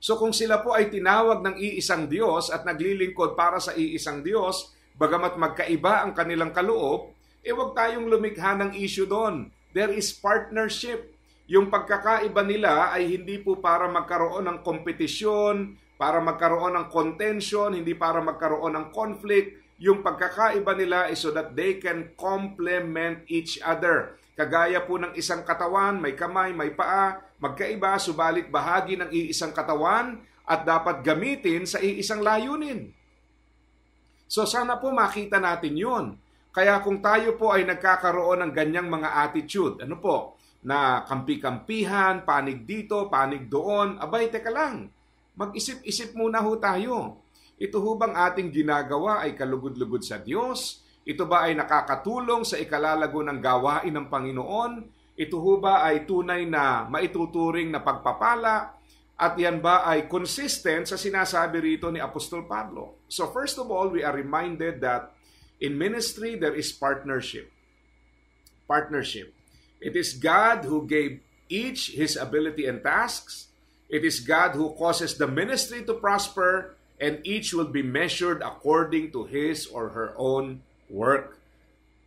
So kung sila po ay tinawag ng iisang Diyos at naglilingkod para sa iisang Diyos, bagamat magkaiba ang kanilang kaloob, huwag tayong lumikha ng issue doon. There is partnership. Yung pagkakaiba nila ay hindi po para magkaroon ng kompetisyon, para magkaroon ng contention, hindi para magkaroon ng conflict. Yung pagkakaiba nila is so that they can complement each other. Kagaya po ng isang katawan, may kamay, may paa, magkaiba, subalit bahagi ng iisang katawan at dapat gamitin sa iisang layunin. So sana po makita natin yun. Kaya kung tayo po ay nagkakaroon ng ganyang mga attitude, na kampi-kampihan, panig dito, panig doon, abay, teka lang, mag-isip-isip muna ho tayo. Ito ho bang ating ginagawa ay kalugod-lugod sa Diyos? Ito ba ay nakakatulong sa ikalalago ng gawain ng Panginoon? Ito ho ba ay tunay na maituturing na pagpapala? At yan ba ay consistent sa sinasabi rito ni Apostol Pablo? So first of all, we are reminded that in ministry there is partnership. Partnership. It is God who gave each his ability and tasks. It is God who causes the ministry to prosper, and each will be measured according to his or her own work.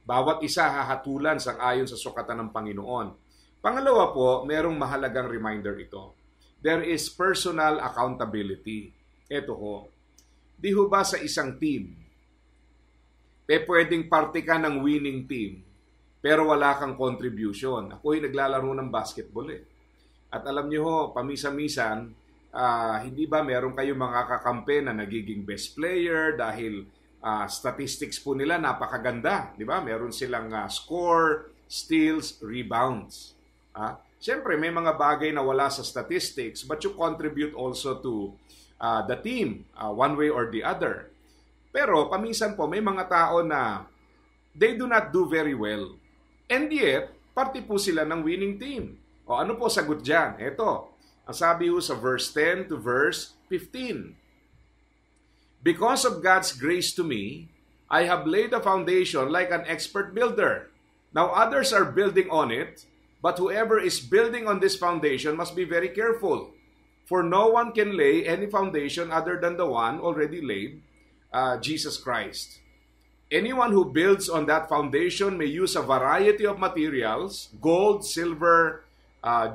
Bawat isa hahatulan sang-ayon sa sukatan ng Panginoon. Pangalawa po, merong mahalagang reminder ito. There is personal accountability. Ito ho, di ho ba sa isang team, pwedeng parte ka ng winning team, pero wala kang contribution. Ako'y naglalaro ng basketball eh. At alam niyo ho, pamisa-misan, hindi ba meron kayong mga kakampi na nagiging best player dahil statistics po nila napakaganda, di ba? Meron silang score, steals, rebounds. Siyempre, may mga bagay na wala sa statistics, but you contribute also to the team, one way or the other. Pero paminsan po, may mga tao na they do not do very well. And yet, parte po sila ng winning team. O ano po sagot dyan? Ito, ang sabi ho sa verse 10 to verse 15. Because of God's grace to me, I have laid a foundation like an expert builder. Now others are building on it, but whoever is building on this foundation must be very careful. For no one can lay any foundation other than the one already laid, Jesus Christ. Anyone who builds on that foundation may use a variety of materials, gold, silver,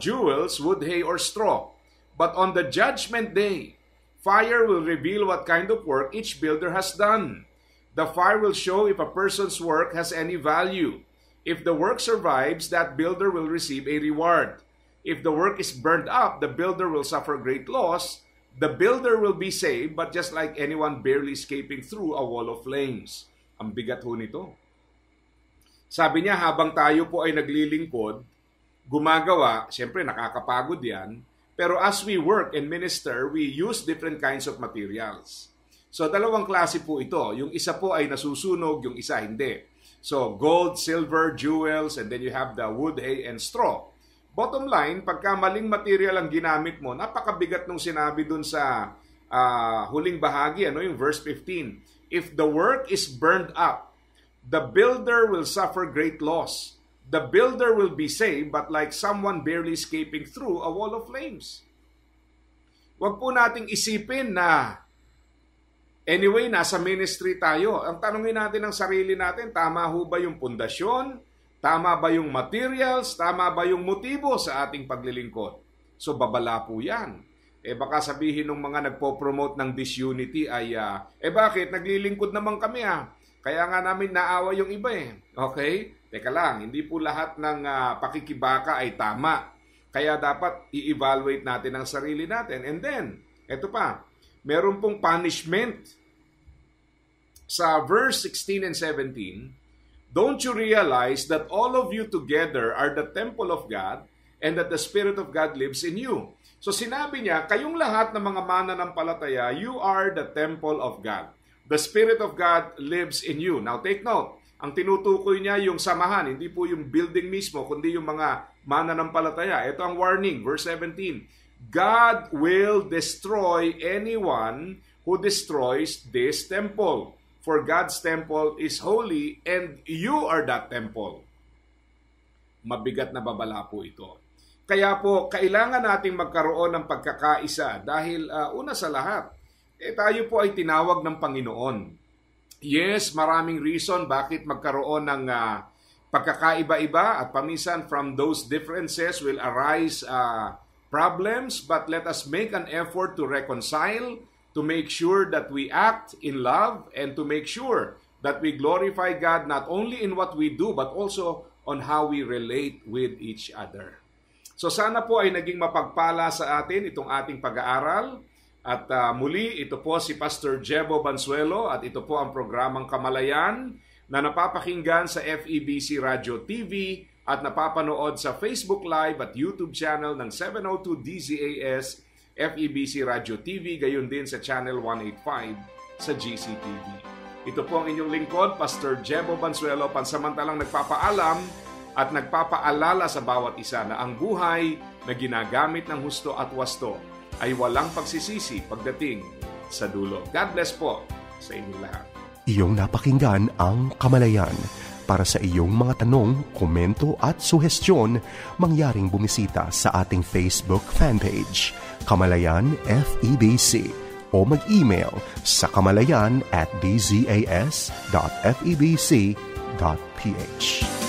jewels, wood, hay, or straw. But on the judgment day, fire will reveal what kind of work each builder has done. The fire will show if a person's work has any value. If the work survives, that builder will receive a reward. If the work is burned up, the builder will suffer great loss. The builder will be saved, but just like anyone barely escaping through a wall of flames. Ang bigat ho nito. Sabi niya, habang tayo po ay naglilingkod, gumagawa, siyempre nakakapagod yan, pero as we work and minister, we use different kinds of materials. So dalawang klase po ito. Yung isa po ay nasusunog, yung isa hindi. So gold, silver, jewels, and then you have the wood, hay, and straw. Bottom line, pagka maling material ang ginamit mo, napakabigat nung sinabi dun sa huling bahagi, yung verse 15. If the work is burned up, the builder will suffer great loss. The builder will be saved, but like someone barely escaping through a wall of flames. Huwag po nating isipin na anyway, nasa ministry tayo. Ang tanongin natin ng sarili natin, tama ho ba yung pundasyon? Tama ba yung materials? Tama ba yung motibo sa ating paglilingkod? So babala po yan. Baka sabihin ng mga nagpo-promote ng disunity ay, bakit? Naglilingkod naman kami Kaya nga namin naawa yung iba Okay? Teka lang, hindi po lahat ng pakikibaka ay tama. Kaya dapat i-evaluate natin ang sarili natin. And then, eto pa, meron pong punishment. Sa verse 16 and 17, don't you realize that all of you together are the temple of God and that the Spirit of God lives in you? So sinabi niya, kayong lahat ng mga mananampalataya, you are the temple of God. The Spirit of God lives in you. Now take note, ang tinutukoy niya yung samahan, hindi po yung building mismo, kundi yung mga mananampalataya. Ito ang warning, verse 17. God will destroy anyone who destroys this temple. For God's temple is holy and you are that temple. Mabigat na babala po ito. Kaya po, kailangan nating magkaroon ng pagkakaisa dahil una sa lahat, tayo po ay tinawag ng Panginoon. Yes, maraming reason bakit magkaroon ng pagkakaiba-iba at paminsan from those differences will arise problems, but let us make an effort to reconcile, to make sure that we act in love, and to make sure that we glorify God not only in what we do, but also on how we relate with each other. So sana po ay naging mapagpala sa atin itong ating pag-aaral. At muli, ito po si Pastor Jebo Banzuelo at ito po ang programang Kamalayan na napapakinggan sa FEBC Radio TV at napapanood sa Facebook Live at YouTube channel ng 702 DZAS FEBC Radio TV, gayon din sa Channel 185 sa GCTV. Ito po ang inyong lingkod, Pastor Jebo Banzuelo, pansamantalang nagpapaalam at nagpapaalala sa bawat isa na ang buhay na ginagamit ng husto at wasto ay walang pagsisisi pagdating sa dulo. God bless po sa inyong lahat. Iyong napakinggan ang Kamalayan, Para sa iyong mga tanong, komento at suhestyon, mangyaring bumisita sa ating Facebook fanpage, Kamalayan FEBC, o mag-email sa kamalayan@dzas.febc.ph.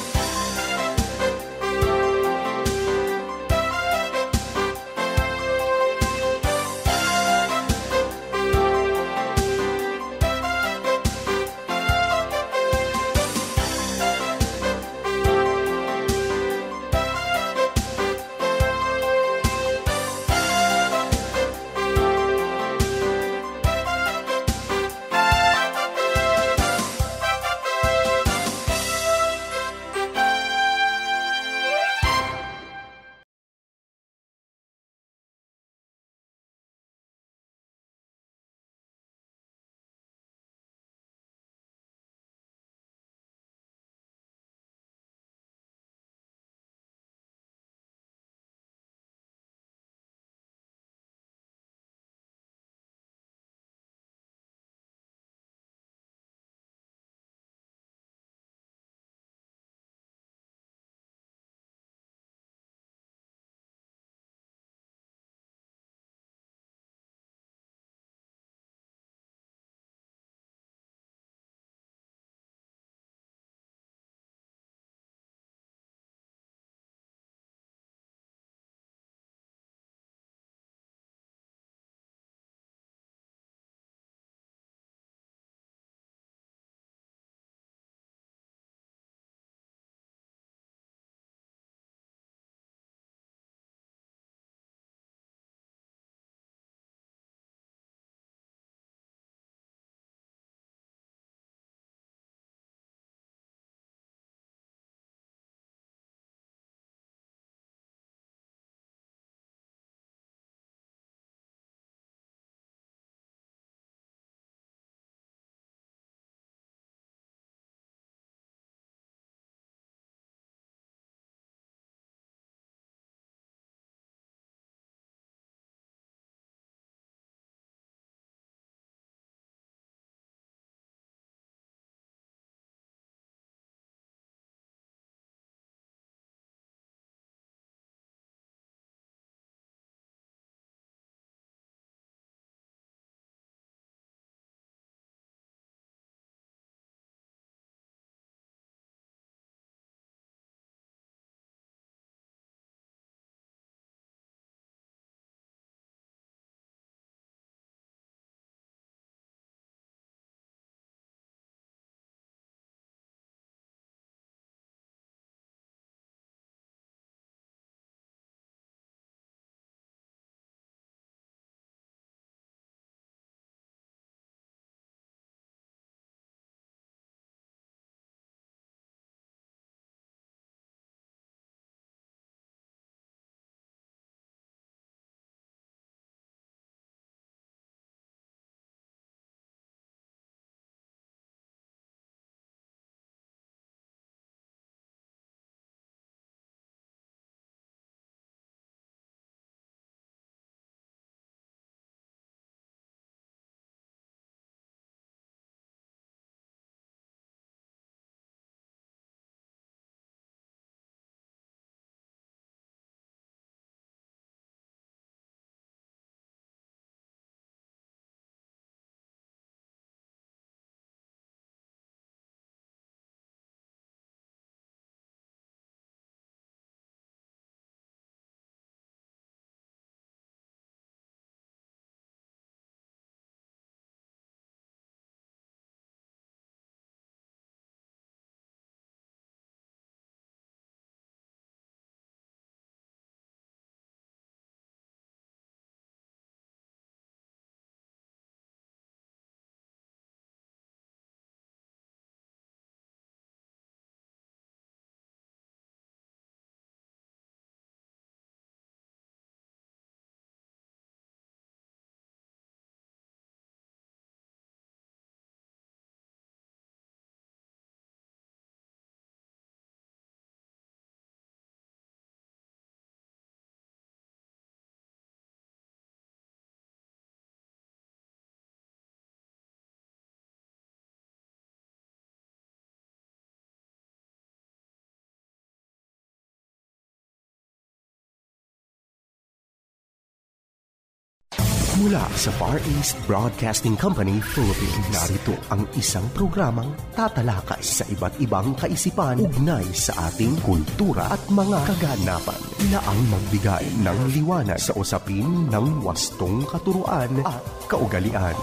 Mula sa Far East Broadcasting Company, Philippines, narito ang isang programang tatalakay sa iba't ibang kaisipan ugnay sa ating kultura at mga kaganapan na ang magbigay ng liwanag sa usapin ng wastong katuruan at kaugalian.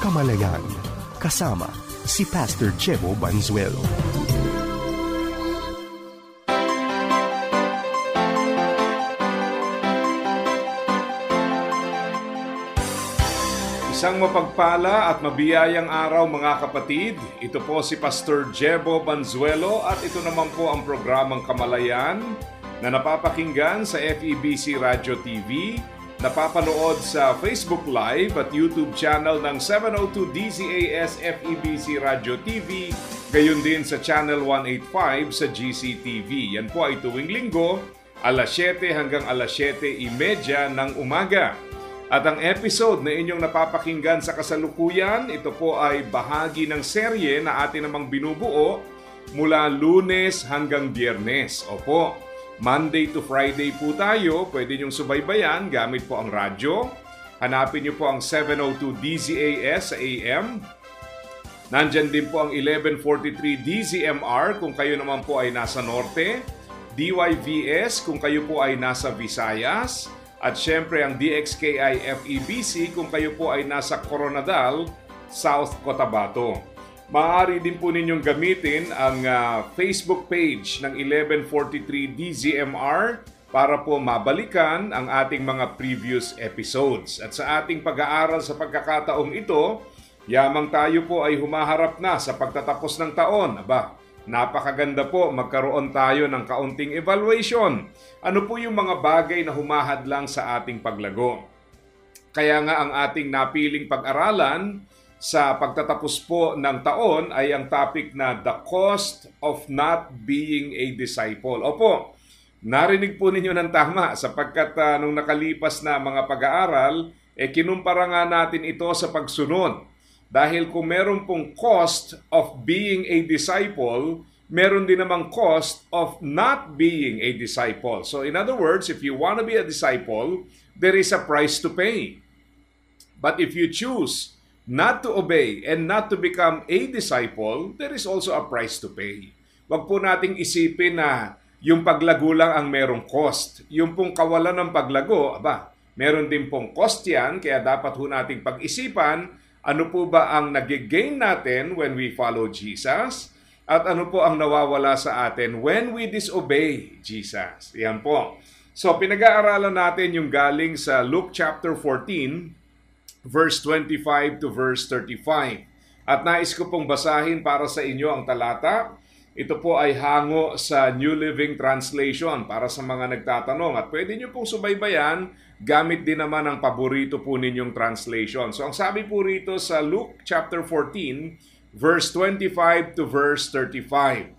Kamalayan, kasama si Pastor Jebo Banzuelo. Isang mapagpala at mabiyayang araw mga kapatid. Ito po si Pastor Jebo Banzuelo at ito naman po ang programang Kamalayan na napapakinggan sa FEBC Radio TV, napapanood sa Facebook Live at YouTube channel ng 702 DZAS FEBC Radio TV, gayon din sa Channel 185 sa GCTV. Yan po ay tuwing linggo, alas 7 hanggang alas 7:30 ng umaga. At ang episode na inyong napapakinggan sa kasalukuyan, ito po ay bahagi ng serye na atin namang binubuo mula Lunes hanggang Biyernes. Opo, Monday to Friday po tayo. Pwede niyong subaybayan gamit po ang radyo. Hanapin niyo po ang 702 DZAS sa AM. Nandyan din po ang 1143 DZMR kung kayo naman po ay nasa Norte. DYVS kung kayo po ay nasa Visayas. At syempre ang DXKI FEBC kung kayo po ay nasa Coronadal, South Cotabato. Maaari din po ninyong gamitin ang Facebook page ng 1143 DZMR para po mabalikan ang ating mga previous episodes. At sa ating pag-aaral sa pagkakataong ito, yamang tayo po ay humaharap na sa pagtatapos ng taon. Napakaganda po magkaroon tayo ng kaunting evaluation. Ano po yung mga bagay na humahadlang sa ating paglago? Kaya nga ang ating napiling pag-aralan sa pagtatapos po ng taon ay ang topic na The Cost of Not Being a Disciple. Opo, narinig po ninyo ng tama sapagkat nung nakalipas na mga pag-aaral, kinumpara nga natin ito sa pagsunod. Dahil kung meron pong cost of being a disciple, meron din namang cost of not being a disciple. So in other words, if you want to be a disciple, there is a price to pay. But if you choose not to obey and not to become a disciple, there is also a price to pay. Wag po nating isipin na yung paglago lang ang merong cost. Yung pong kawalan ng paglago, meron din pong cost yan, kaya dapat ho nating pag-isipan ano po ba ang nag-gain natin when we follow Jesus? At ano po ang nawawala sa atin when we disobey Jesus? Yan po. So, pinag-aaralan natin yung galing sa Luke chapter 14, verse 25 to verse 35. At nais ko pong basahin para sa inyo ang talata. Ito po ay hango sa New Living Translation para sa mga nagtatanong. At pwede nyo pong subaybayan gamit din naman ang paborito po ninyong translation. So ang sabi po rito sa Luke chapter 14, verse 25 to verse 35.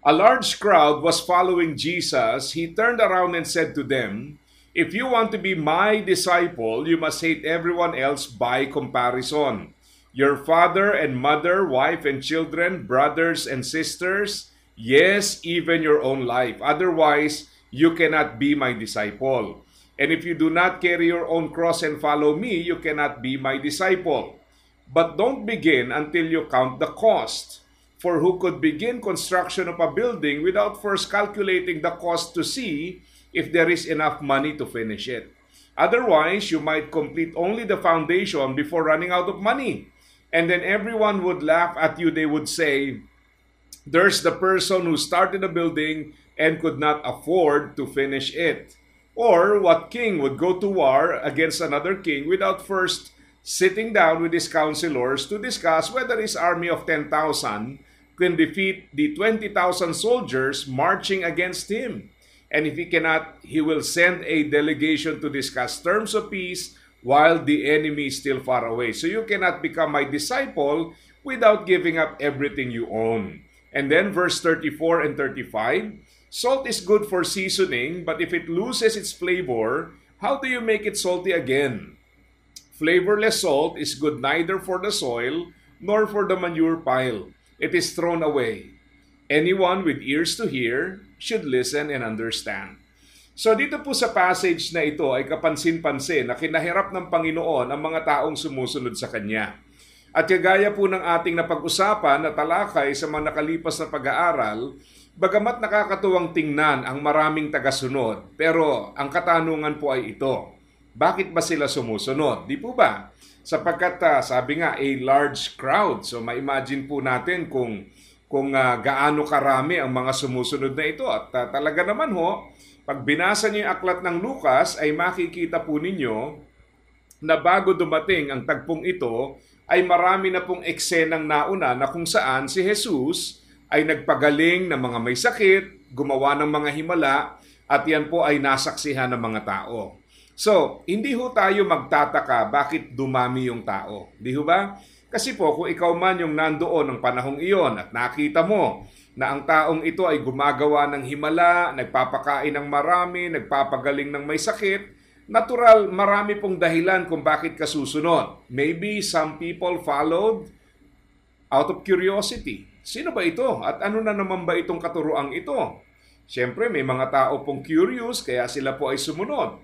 A large crowd was following Jesus. He turned around and said to them, "If you want to be my disciple, you must hate everyone else by comparison. Your father and mother, wife and children, brothers and sisters, yes, even your own life. Otherwise, you cannot be my disciple. And if you do not carry your own cross and follow me, you cannot be my disciple. But don't begin until you count the cost. For who could begin construction of a building without first calculating the cost to see if there is enough money to finish it? Otherwise, you might complete only the foundation before running out of money. And then everyone would laugh at you. They would say, 'There's the person who started a building and could not afford to finish it.' Or what king would go to war against another king without first sitting down with his counselors to discuss whether his army of 10,000 can defeat the 20,000 soldiers marching against him? And if he cannot, he will send a delegation to discuss terms of peace while the enemy is still far away. So you cannot become my disciple without giving up everything you own." And then verse 34 and 35, "Salt is good for seasoning, but if it loses its flavor, how do you make it salty again? Flavorless salt is good neither for the soil nor for the manure pile. It is thrown away. Anyone with ears to hear should listen and understand." So dito po sa passage na ito ay kapansin-pansin na kinahirap ng Panginoon ang mga taong sumusunod sa Kanya. At kagaya po ng ating napag-usapan na talakay sa mga nakalipas na pag-aaral, bagamat nakakatuwang tingnan ang maraming tagasunod, pero ang katanungan po ay ito, bakit ba sila sumusunod? Di po ba? Sapagkat sabi nga, a large crowd. So ma-imagine po natin kung gaano karami ang mga sumusunod na ito. At talaga naman pag binasa niyo yung aklat ng Lucas, ay makikita po ninyo na bago dumating ang tagpong ito, ay marami na pong eksenang nauna na kung saan si Jesus ay nagpagaling ng mga may sakit, gumawa ng mga himala, at yan po ay nasaksihan ng mga tao. So, hindi tayo magtataka bakit dumami yung tao. Di ba? Kasi po, kung ikaw man yung nandoon ng panahong iyon at nakita mo na ang taong ito ay gumagawa ng himala, nagpapakain ng marami, nagpapagaling ng may sakit, natural, marami pong dahilan kung bakit ka susunod. Maybe some people followed out of curiosity. Sino ba ito? At ano na naman ba itong katuruang ito? Siyempre, may mga tao pong curious, kaya sila po ay sumunod.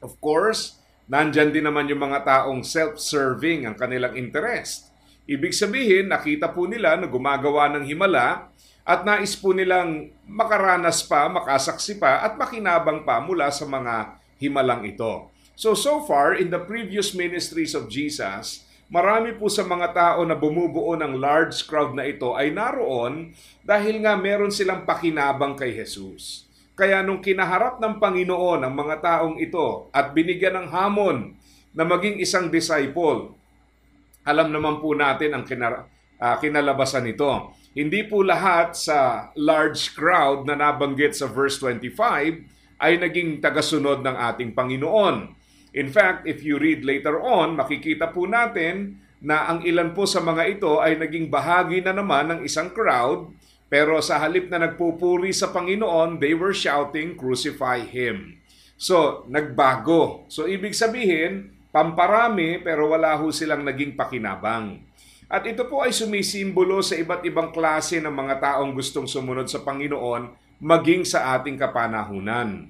Of course, nandyan din naman yung mga taong self-serving ang kanilang interest. Ibig sabihin, nakita po nila na gumagawa ng himala at nais po nilang makaranas pa, makasaksi pa at makinabang pa mula sa mga himalang ito. So far, in the previous ministries of Jesus, marami po sa mga tao na bumubuo ng large crowd na ito ay naroon dahil nga meron silang pakinabang kay Jesus. Kaya nung kinaharap ng Panginoon ang mga taong ito at binigyan ng hamon na maging isang disciple, alam naman po natin ang kinalabasan nito. Hindi po lahat sa large crowd na nabanggit sa verse 25 ay naging tagasunod ng ating Panginoon. In fact, if you read later on, makikita po natin na ang ilan po sa mga ito ay naging bahagi na naman ng isang crowd, pero sa halip na nagpupuri sa Panginoon, they were shouting, "Crucify Him." So, nagbago. So, ibig sabihin, pamparami pero wala silang naging pakinabang. At ito po ay sumisimbolo sa iba't ibang klase ng mga taong gustong sumunod sa Panginoon maging sa ating kapanahunan.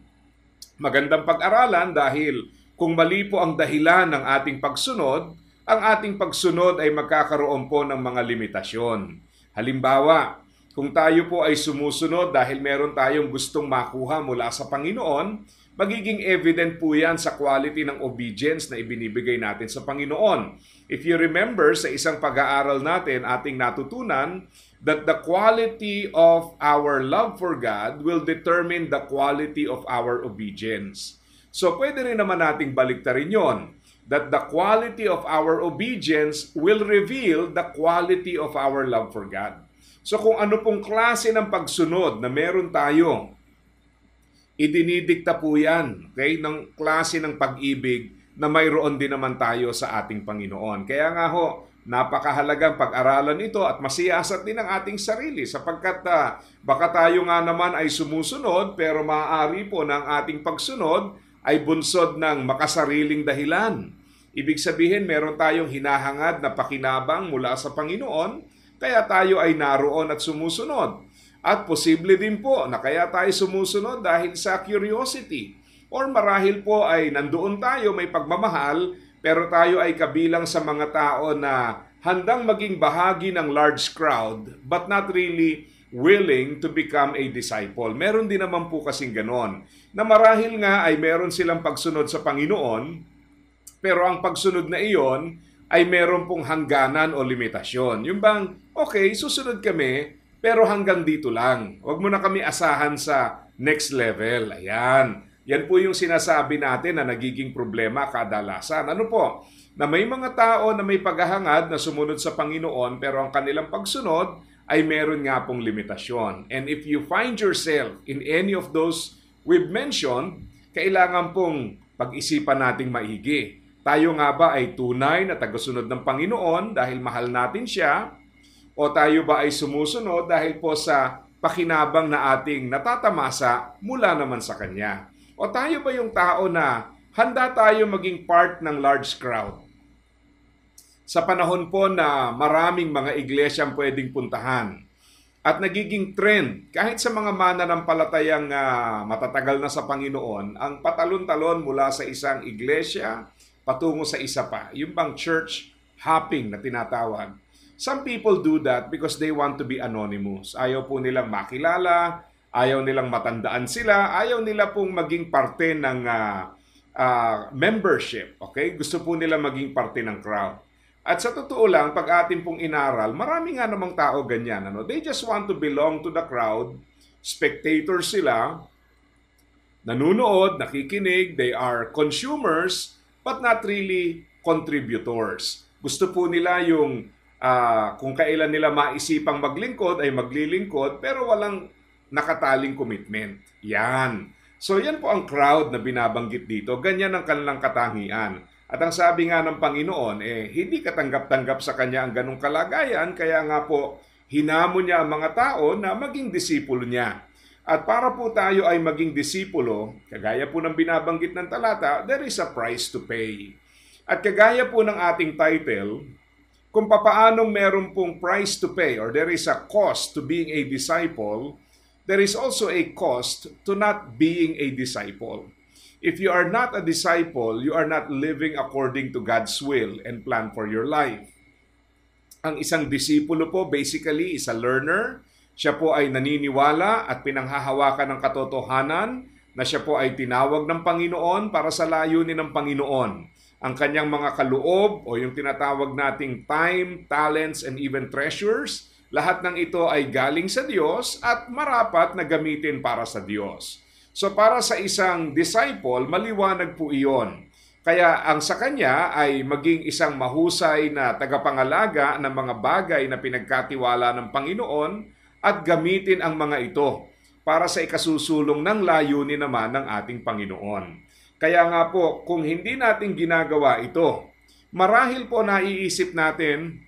Magandang pag-aralan dahil kung mali po ang dahilan ng ating pagsunod, ang ating pagsunod ay magkakaroon po ng mga limitasyon. Halimbawa, kung tayo po ay sumusunod dahil meron tayong gustong makuha mula sa Panginoon, magiging evident po yan sa quality ng obedience na ibinibigay natin sa Panginoon. If you remember, sa isang pag-aaral natin, ating natutunan that the quality of our love for God will determine the quality of our obedience. So pwede rin naman nating baliktarin yon, that the quality of our obedience will reveal the quality of our love for God. So kung ano pong klase ng pagsunod na meron tayo, idinidikta po yan, okay, ng klase ng pag-ibig na mayroon din naman tayo sa ating Panginoon. Kaya nga napakahalagang pag-aralan ito at masiyasat din ang ating sarili sapagkat baka tayo nga naman ay sumusunod pero maaari po na ang ating pagsunod ay bunsod ng makasariling dahilan. Ibig sabihin, meron tayong hinahangad na pakinabang mula sa Panginoon, kaya tayo ay naroon at sumusunod. At posible din po na kaya tayo sumusunod dahil sa curiosity. Or marahil po ay nandoon tayo, may pagmamahal, pero tayo ay kabilang sa mga tao na handang maging bahagi ng large crowd, but not really willing to become a disciple. Meron din naman po kasing ganon, na marahil nga ay meron silang pagsunod sa Panginoon, pero ang pagsunod na iyon ay meron pong hangganan o limitasyon. Yung bang, okay, susunod kami, pero hanggang dito lang. Huwag mo na kami asahan sa next level. Ayan. Yan po yung sinasabi natin na nagiging problema kadalasan. Ano po? Na may mga tao na may paghahangad na sumunod sa Panginoon pero ang kanilang pagsunod ay meron nga pong limitasyon. And if you find yourself in any of those we've mentioned, kailangan pong pag-isipan nating maigi. Tayo nga ba ay tunay na tagasunod ng Panginoon dahil mahal natin siya? O tayo ba ay sumusunod dahil po sa pakinabang na ating natatamasa mula naman sa Kanya? O tayo ba yung tao na handa tayo maging part ng large crowd? Sa panahon po na maraming mga iglesia ang pwedeng puntahan, at nagiging trend kahit sa mga mananampalatayang matatagal na sa Panginoon, ang patalon-talon mula sa isang iglesia patungo sa isa pa. Yung bang church hopping na tinatawag. Some people do that because they want to be anonymous. Ayaw po nilang makilala, ayaw nilang matandaan sila, ayaw nila pong maging parte ng membership. Okay? Gusto po nila maging parte ng crowd. At sa totoo lang, pag atin pong inaral, marami nga namang tao ganyan. They just want to belong to the crowd. Spectators sila, nanunood, nakikinig, they are consumers, but not really contributors. Gusto po nila yung kung kailan nila maisipang maglingkod ay maglilingkod, pero walang nakataling commitment. Yan. So yan po ang crowd na binabanggit dito. Ganyan ang kanilang katangian. At ang sabi nga ng Panginoon, hindi katanggap-tanggap sa Kanya ang ganong kalagayan, kaya nga po, hinamon niya ang mga tao na maging disipulo niya. At para po tayo ay maging disipulo, kagaya po ng binabanggit ng talata, there is a price to pay. At kagaya po ng ating title, kung papaanong meron pong price to pay or there is a cost to being a disciple, there is also a cost to not being a disciple. If you are not a disciple, you are not living according to God's will and plan for your life. Ang isang disipulo po basically is a learner. Siya po ay naniniwala at pinanghahawakan ng katotohanan na siya po ay tinawag ng Panginoon para sa layunin ng Panginoon. Ang kanyang mga kaloob o yung tinatawag nating time, talents, and even treasures, lahat ng ito ay galing sa Diyos at marapat na gamitin para sa Diyos. So para sa isang disciple, maliwanag po iyon. Kaya ang sa kanya ay maging isang mahusay na tagapangalaga ng mga bagay na pinagkatiwala ng Panginoon at gamitin ang mga ito para sa ikasusulong ng layunin naman ng ating Panginoon. Kaya nga po, kung hindi natin ginagawa ito, marahil po naiisip natin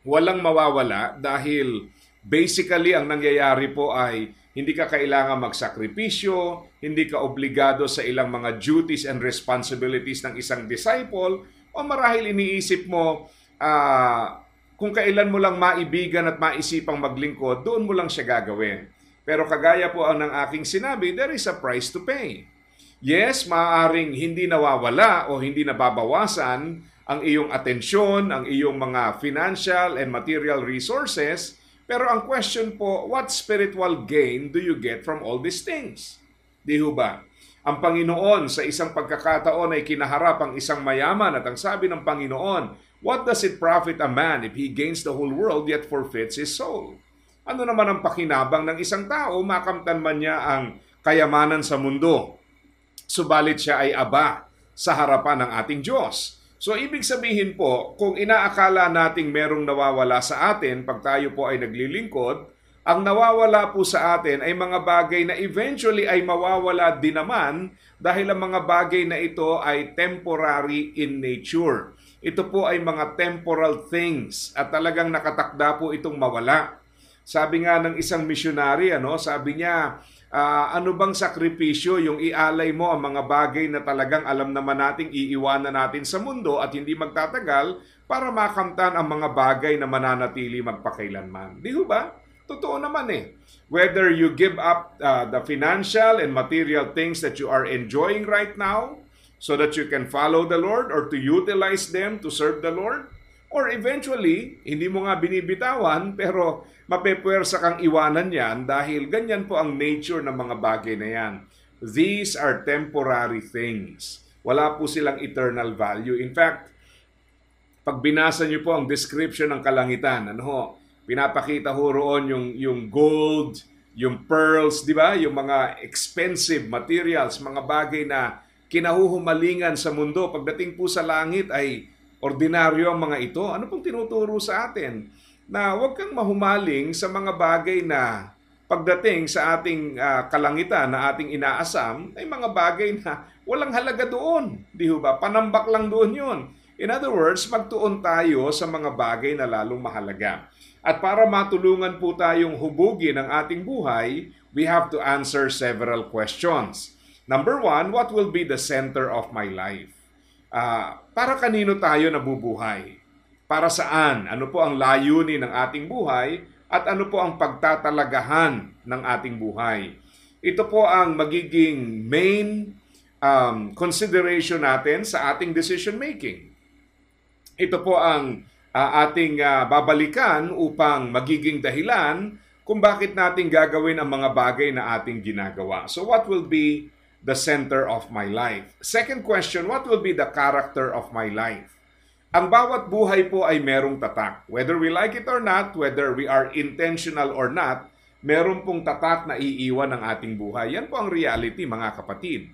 walang mawawala dahil basically ang nangyayari po ay hindi ka kailangan magsakripisyo, hindi ka obligado sa ilang mga duties and responsibilities ng isang disciple, o marahil iniisip mo, kung kailan mo lang maibigan at maisipang maglingkod, doon mo lang siya gagawin. Pero kagaya po ang ng aking sinabi, there is a price to pay. Yes, maaaring hindi nawawala o hindi nababawasan ang iyong atensyon, ang iyong mga financial and material resources. Pero ang question po, what spiritual gain do you get from all these things? Di ho ba? Ang Panginoon sa isang pagkakataon ay kinaharap ang isang mayaman at ang sabi ng Panginoon, what does it profit a man if he gains the whole world yet forfeits his soul? Ano naman ang pakinabang ng isang tao, makamtan man niya ang kayamanan sa mundo, subalit siya ay aba sa harapan ng ating Diyos. So, ibig sabihin po, kung inaakala nating merong nawawala sa atin pag tayo po ay naglilingkod, ang nawawala po sa atin ay mga bagay na eventually ay mawawala din naman dahil ang mga bagay na ito ay temporary in nature. Ito po ay mga temporal things at talagang nakatakda po itong mawala. Sabi nga ng isang missionary, sabi niya, ano bang sakripisyo yung ialay mo ang mga bagay na talagang alam naman nating iiwanan natin sa mundo at hindi magtatagal para makamtan ang mga bagay na mananatili magpakailanman. Di ba? Totoo naman Whether you give up the financial and material things that you are enjoying right now so that you can follow the Lord or to utilize them to serve the Lord, or eventually, hindi mo nga binibitawan pero mapepwersa kang iwanan yan dahil ganyan po ang nature ng mga bagay na yan. These are temporary things. Wala po silang eternal value. In fact, pag binasa niyo po ang description ng kalangitan, pinapakita ho roon yung gold, yung pearls, di ba? Yung mga expensive materials, mga bagay na kinahuhumalingan sa mundo. Pagdating po sa langit ay ordinaryo ang mga ito. Ano pong tinuturo sa atin? Na huwag kang mahumaling sa mga bagay na pagdating sa ating kalangitan na ating inaasam, ay mga bagay na walang halaga doon. Di ba? Panambak lang doon yun. In other words, magtuon tayo sa mga bagay na lalong mahalaga. At para matulungan po tayong hubugin ang ating buhay, we have to answer several questions. Number one, what will be the center of my life? Para kanino tayo nabubuhay? Para saan? Ano po ang layunin ng ating buhay? at ano po ang pagtatalagahan ng ating buhay. Ito po ang magiging main consideration natin sa ating decision making. Ito po ang ating babalikan upang magiging dahilan kung bakit natin gagawin ang mga bagay na ating ginagawa. So what will be the center of my life? Second question, what will be the character of my life? Ang bawat buhay po ay merong tatak. Whether we like it or not, whether we are intentional or not, meron pong tatak na iiwan ng ating buhay. Yan po ang reality, mga kapatid.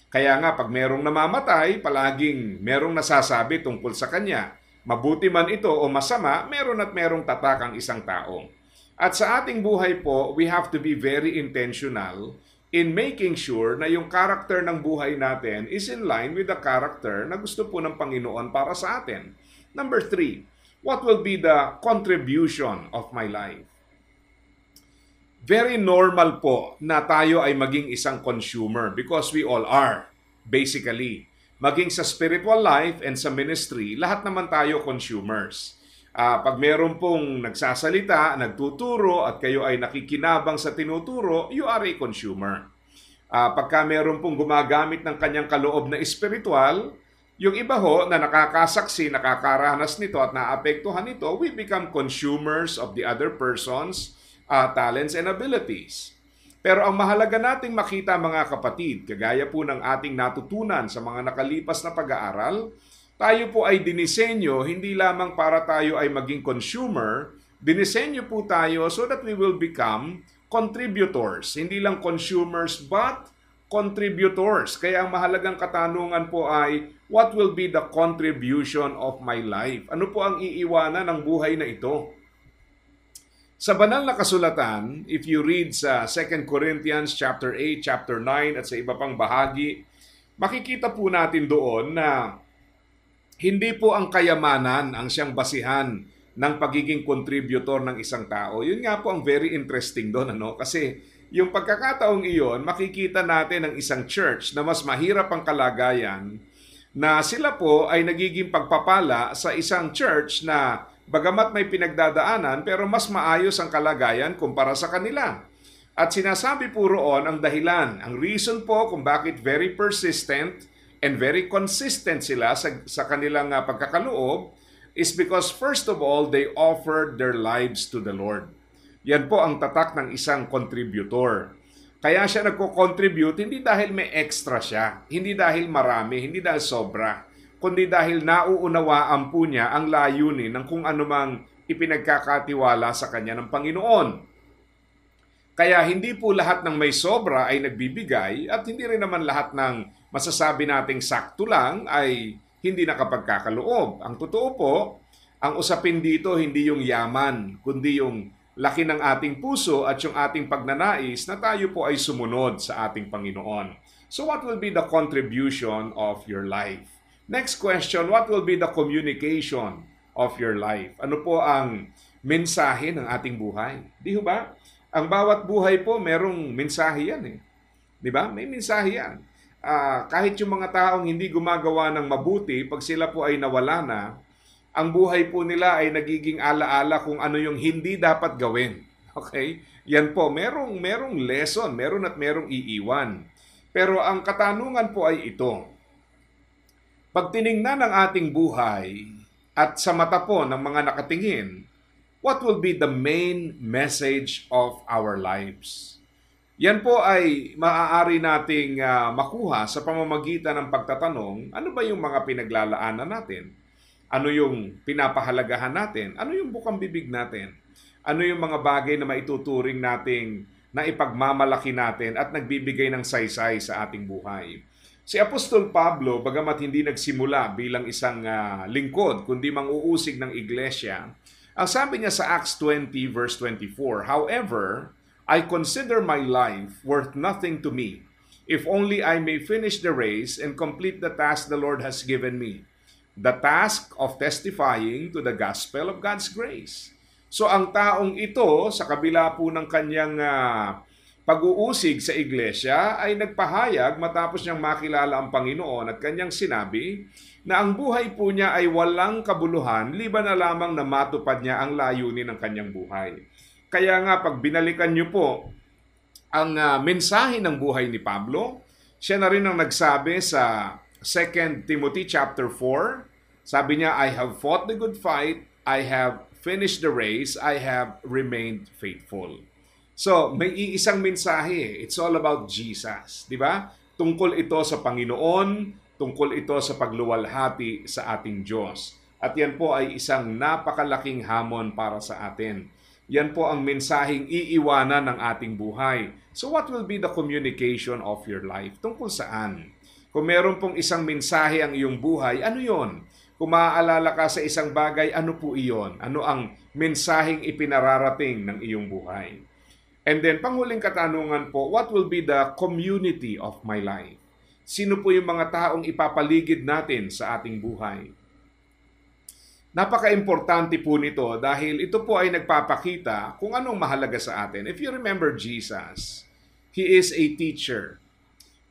Kaya nga, pag merong namamatay, palaging merong nasasabi tungkol sa kanya. Mabuti man ito o masama, meron at merong tatak ang isang tao. At sa ating buhay po, we have to be very intentional in making sure na yung character ng buhay natin is in line with the character na gusto po ng Panginoon para sa atin. Number 3, what will be the contribution of my life? Very normal po na tayo ay maging isang consumer because we all are, basically. Maging sa spiritual life and sa ministry, lahat naman tayo consumers. Pag meron pong nagsasalita, nagtuturo at kayo ay nakikinabang sa tinuturo, you are a consumer. Pagka meron pong gumagamit ng kanyang kaloob na espiritual, yung iba ho na nakakasaksi, nakakaranas nito at naapektuhan nito, we become consumers of the other person's talents and abilities. Pero ang mahalaga nating makita, mga kapatid, kagaya po ng ating natutunan sa mga nakalipas na pag-aaral, tayo po ay dinisenyo hindi lamang para tayo ay maging consumer, dinisenyo po tayo so that we will become contributors. Hindi lang consumers but contributors. Kaya ang mahalagang katanungan po ay, what will be the contribution of my life? Ano po ang iiwanan ng buhay na ito? Sa banal na kasulatan, if you read sa 2 Corinthians chapter 8, chapter 9 at sa iba pang bahagi, makikita po natin doon na hindi po ang kayamanan ang siyang basihan ng pagiging contributor ng isang tao. Yun nga po ang very interesting doon, ano? Kasi yung pagkakataong iyon, makikita natin ng isang church na mas mahirap ang kalagayan na sila po ay nagiging pagpapala sa isang church na bagamat may pinagdadaanan pero mas maayos ang kalagayan kumpara sa kanila. At sinasabi po roon ang dahilan, ang reason po kung bakit very persistent and very consistent sila sa kanilang pagkakaloob is because first of all, they offered their lives to the Lord. Yan po ang tatak ng isang contributor. Kaya siya nagko-contribute hindi dahil may extra siya, hindi dahil marami, hindi dahil sobra, kundi dahil nauunawaan po niya ang layunin ng kung anumang ipinagkakatiwala sa kanya ng Panginoon. Kaya hindi po lahat ng may sobra ay nagbibigay at hindi rin naman lahat ng masasabi nating sakto lang ay hindi nakapagkakaloob. Ang totoo po, ang usapin dito hindi yung yaman, kundi yung laki ng ating puso at yung ating pagnanais na tayo po ay sumunod sa ating Panginoon. So what will be the contribution of your life? Next question, what will be the communication of your life? Ano po ang mensahe ng ating buhay? Di ba? Ang bawat buhay po merong mensahe yan eh. Di ba? May mensahe yan. Kahit yung mga taong hindi gumagawa ng mabuti, pag sila po ay nawala na, ang buhay po nila ay nagiging alaala kung ano yung hindi dapat gawin. Okay? Yan po, merong lesson, meron at merong iiwan. Pero ang katanungan po ay ito. Pag tiningnan ang ating buhay at sa mata po ng mga nakatingin, what will be the main message of our lives? Yan po ay maaari nating makuha sa pamamagitan ng pagtatanong, ano ba yung mga pinaglalaanan natin? Ano yung pinapahalagahan natin? Ano yung bukang bibig natin? Ano yung mga bagay na maituturing nating na ipagmamalaki natin at nagbibigay ng saysay sa ating buhay? Si Apostol Pablo, bagamat hindi nagsimula bilang isang lingkod, kundi mang-uusig ng iglesia, ang sabi niya sa Acts 20 verse 24, "However, I consider my life worth nothing to me, if only I may finish the race and complete the task the Lord has given me, the task of testifying to the gospel of God's grace." So ang taong ito, sa kabila po ng kanyang pag-uusig sa iglesia, ay nagpahayag matapos niyang makilala ang Panginoon at kanyang sinabi na ang buhay po niya ay walang kabuluhan liban na lamang na matupad niya ang layunin ng kanyang buhay. Kaya nga pag binalikan niyo po ang mensahe ng buhay ni Pablo, siya na rin ang nagsabi sa 2 Timothy chapter 4. Sabi niya, I have fought the good fight, I have finished the race, I have remained faithful. So, may iisang mensahe. It's all about Jesus. Di ba? Tungkol ito sa Panginoon, tungkol ito sa pagluwalhati sa ating Diyos. At yan po ay isang napakalaking hamon para sa atin. Yan po ang mensaheng iiwanan ng ating buhay. So what will be the communication of your life? Tungkol saan? Kung meron pong isang mensahe ang iyong buhay, ano yon? Kung maaalala ka sa isang bagay, ano po iyon? Ano ang mensaheng ipinararating ng iyong buhay? And then, panghuling katanungan po, what will be the community of my life? Sino po yung mga taong ipapaligid natin sa ating buhay? Napaka-importante po nito dahil ito po ay nagpapakita kung anong mahalaga sa atin. If you remember Jesus, He is a teacher.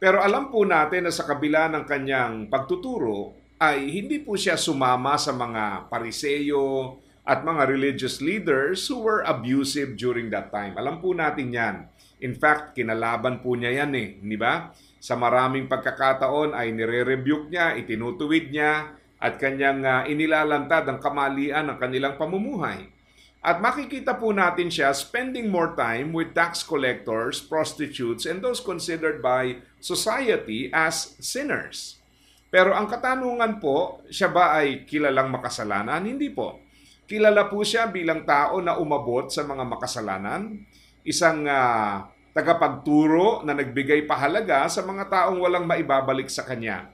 Pero alam po natin na sa kabila ng kanyang pagtuturo ay hindi po siya sumama sa mga pariseyo at mga religious leaders who were abusive during that time. Alam po natin yan. In fact, kinalaban po niya yan di ba? Sa maraming pagkakataon ay nire-rebuke niya, itinutuwid niya, at kanyang inilalantad ang kamalian ng kanilang pamumuhay. At makikita po natin siya spending more time with tax collectors, prostitutes, and those considered by society as sinners. Pero ang katanungan po, siya ba ay kilalang makasalanan? Hindi po. Kilala po siya bilang tao na umabot sa mga makasalanan, isang tagapagturo na nagbigay pahalaga sa mga taong walang maibabalik sa kanya.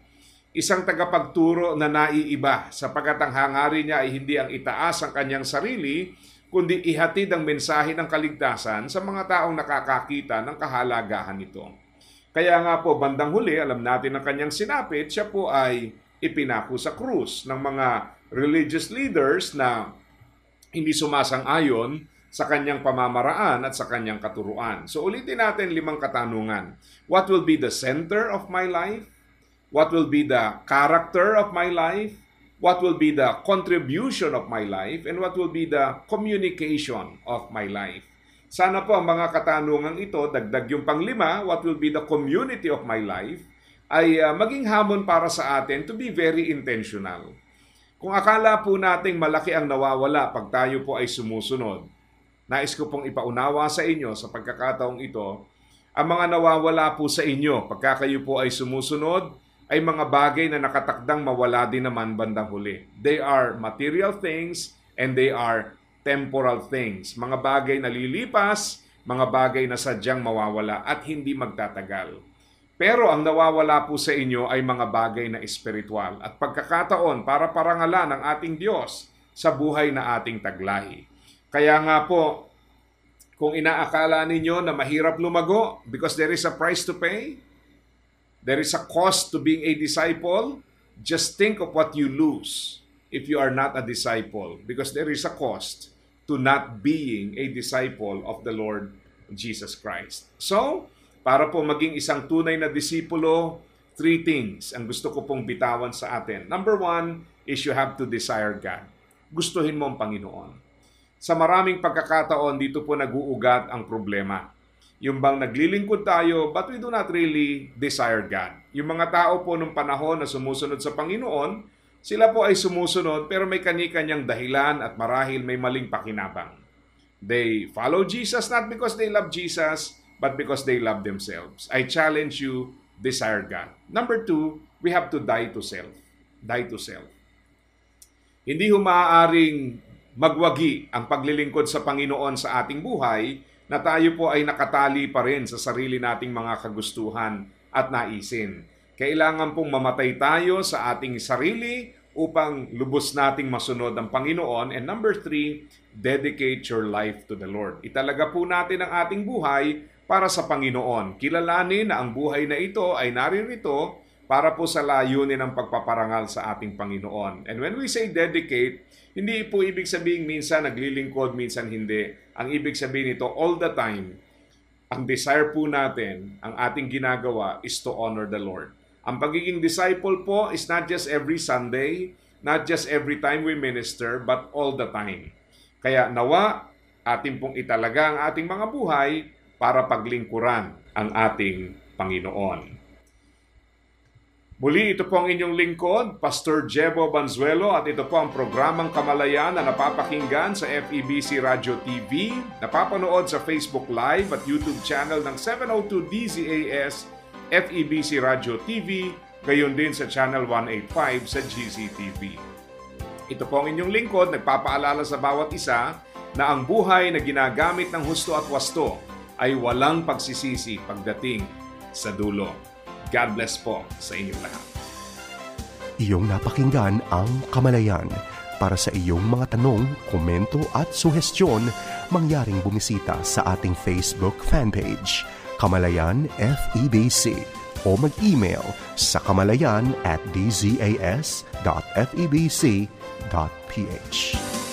Isang tagapagturo na naiiba sapagkat ang hangarin niya ay hindi ang itaas ang kanyang sarili, kundi ihatid ang mensahe ng kaligtasan sa mga taong nakakakita ng kahalagahan nito. Kaya nga po, bandang huli, alam natin ang kanyang sinapit, siya po ay ipinako sa krus ng mga religious leaders na hindi sumasang-ayon sa kanyang pamamaraan at sa kanyang katuruan. So ulitin natin 5 katanungan. What will be the center of my life? What will be the character of my life? What will be the contribution of my life? And what will be the communication of my life? Sana po ang mga katanungang ito, dagdag yung pang-5, what will be the community of my life, ay maging hamon para sa atin to be very intentional. Kung akala po nating malaki ang nawawala pag tayo po ay sumusunod, nais ko pong ipaunawa sa inyo sa pagkakataong ito, ang mga nawawala po sa inyo pagka kayo po ay sumusunod, ay mga bagay na nakatakdang mawala din naman bandang huli. They are material things and they are temporal things. Mga bagay na lilipas, mga bagay na sadyang mawawala at hindi magtatagal. Pero ang nawawala po sa inyo ay mga bagay na espiritual at pagkakataon para parangalan ng ating Diyos sa buhay na ating taglahi. Kaya nga po, kung inaakala ninyo na mahirap lumago because there is a price to pay, there is a cost to being a disciple, just think of what you lose if you are not a disciple because there is a cost to not being a disciple of the Lord Jesus Christ. So, para po maging isang tunay na disipulo, 3 things ang gusto ko pong bitawan sa atin. Number 1 is you have to desire God. Gustuhin mo ang Panginoon. Sa maraming pagkakataon, dito po nag-uugat ang problema. Yung bang naglilingkod tayo, but we do not really desire God. Yung mga tao po nung panahon na sumusunod sa Panginoon, sila po ay sumusunod pero may kani-kanyang dahilan at marahil may maling pakinabang. They follow Jesus not because they love Jesus, but because they love themselves. I challenge you, desire God. Number 2, we have to die to self. Die to self. Hindi maaaring magwagi ang paglilingkod sa Panginoon sa ating buhay na tayo po ay nakatali pa rin sa sarili nating mga kagustuhan at naisin. Kailangan pong mamatay tayo sa ating sarili upang lubos nating masunod ang Panginoon. And number 3, dedicate your life to the Lord. Italaga po natin ang ating buhay para sa Panginoon. Kilalanin na ang buhay na ito ay naririto para po sa layunin ng pagpaparangal sa ating Panginoon. And when we say dedicate, hindi po ibig sabihin minsan naglilingkod, minsan hindi. Ang ibig sabihin nito, all the time, ang desire po natin, ang ating ginagawa is to honor the Lord. Ang pagiging disciple po is not just every Sunday, not just every time we minister, but all the time. Kaya nawa, Ating pong italaga ang ating mga buhay para paglingkuran ang ating Panginoon. Muli, ito po ang inyong lingkod, Pastor Jebo Banzuelo, at ito po ang programang Kamalayan na napapakinggan sa FEBC Radio TV, napapanood sa Facebook Live at YouTube channel ng 702 DZAS FEBC Radio TV, gayon din sa Channel 185 sa GCTV. Ito po ang inyong lingkod, nagpapaalala sa bawat isa na ang buhay na ginagamit ng husto at wasto ay walang pagsisisi pagdating sa dulo. God bless po sa inyong lahat. Iyong napakinggan ang Kamalayan. Para sa iyong mga tanong, komento at suhestyon, mangyaring bumisita sa ating Facebook fanpage, Kamalayan FEBC, o mag-email sa kamalayan@dzas.febc.ph.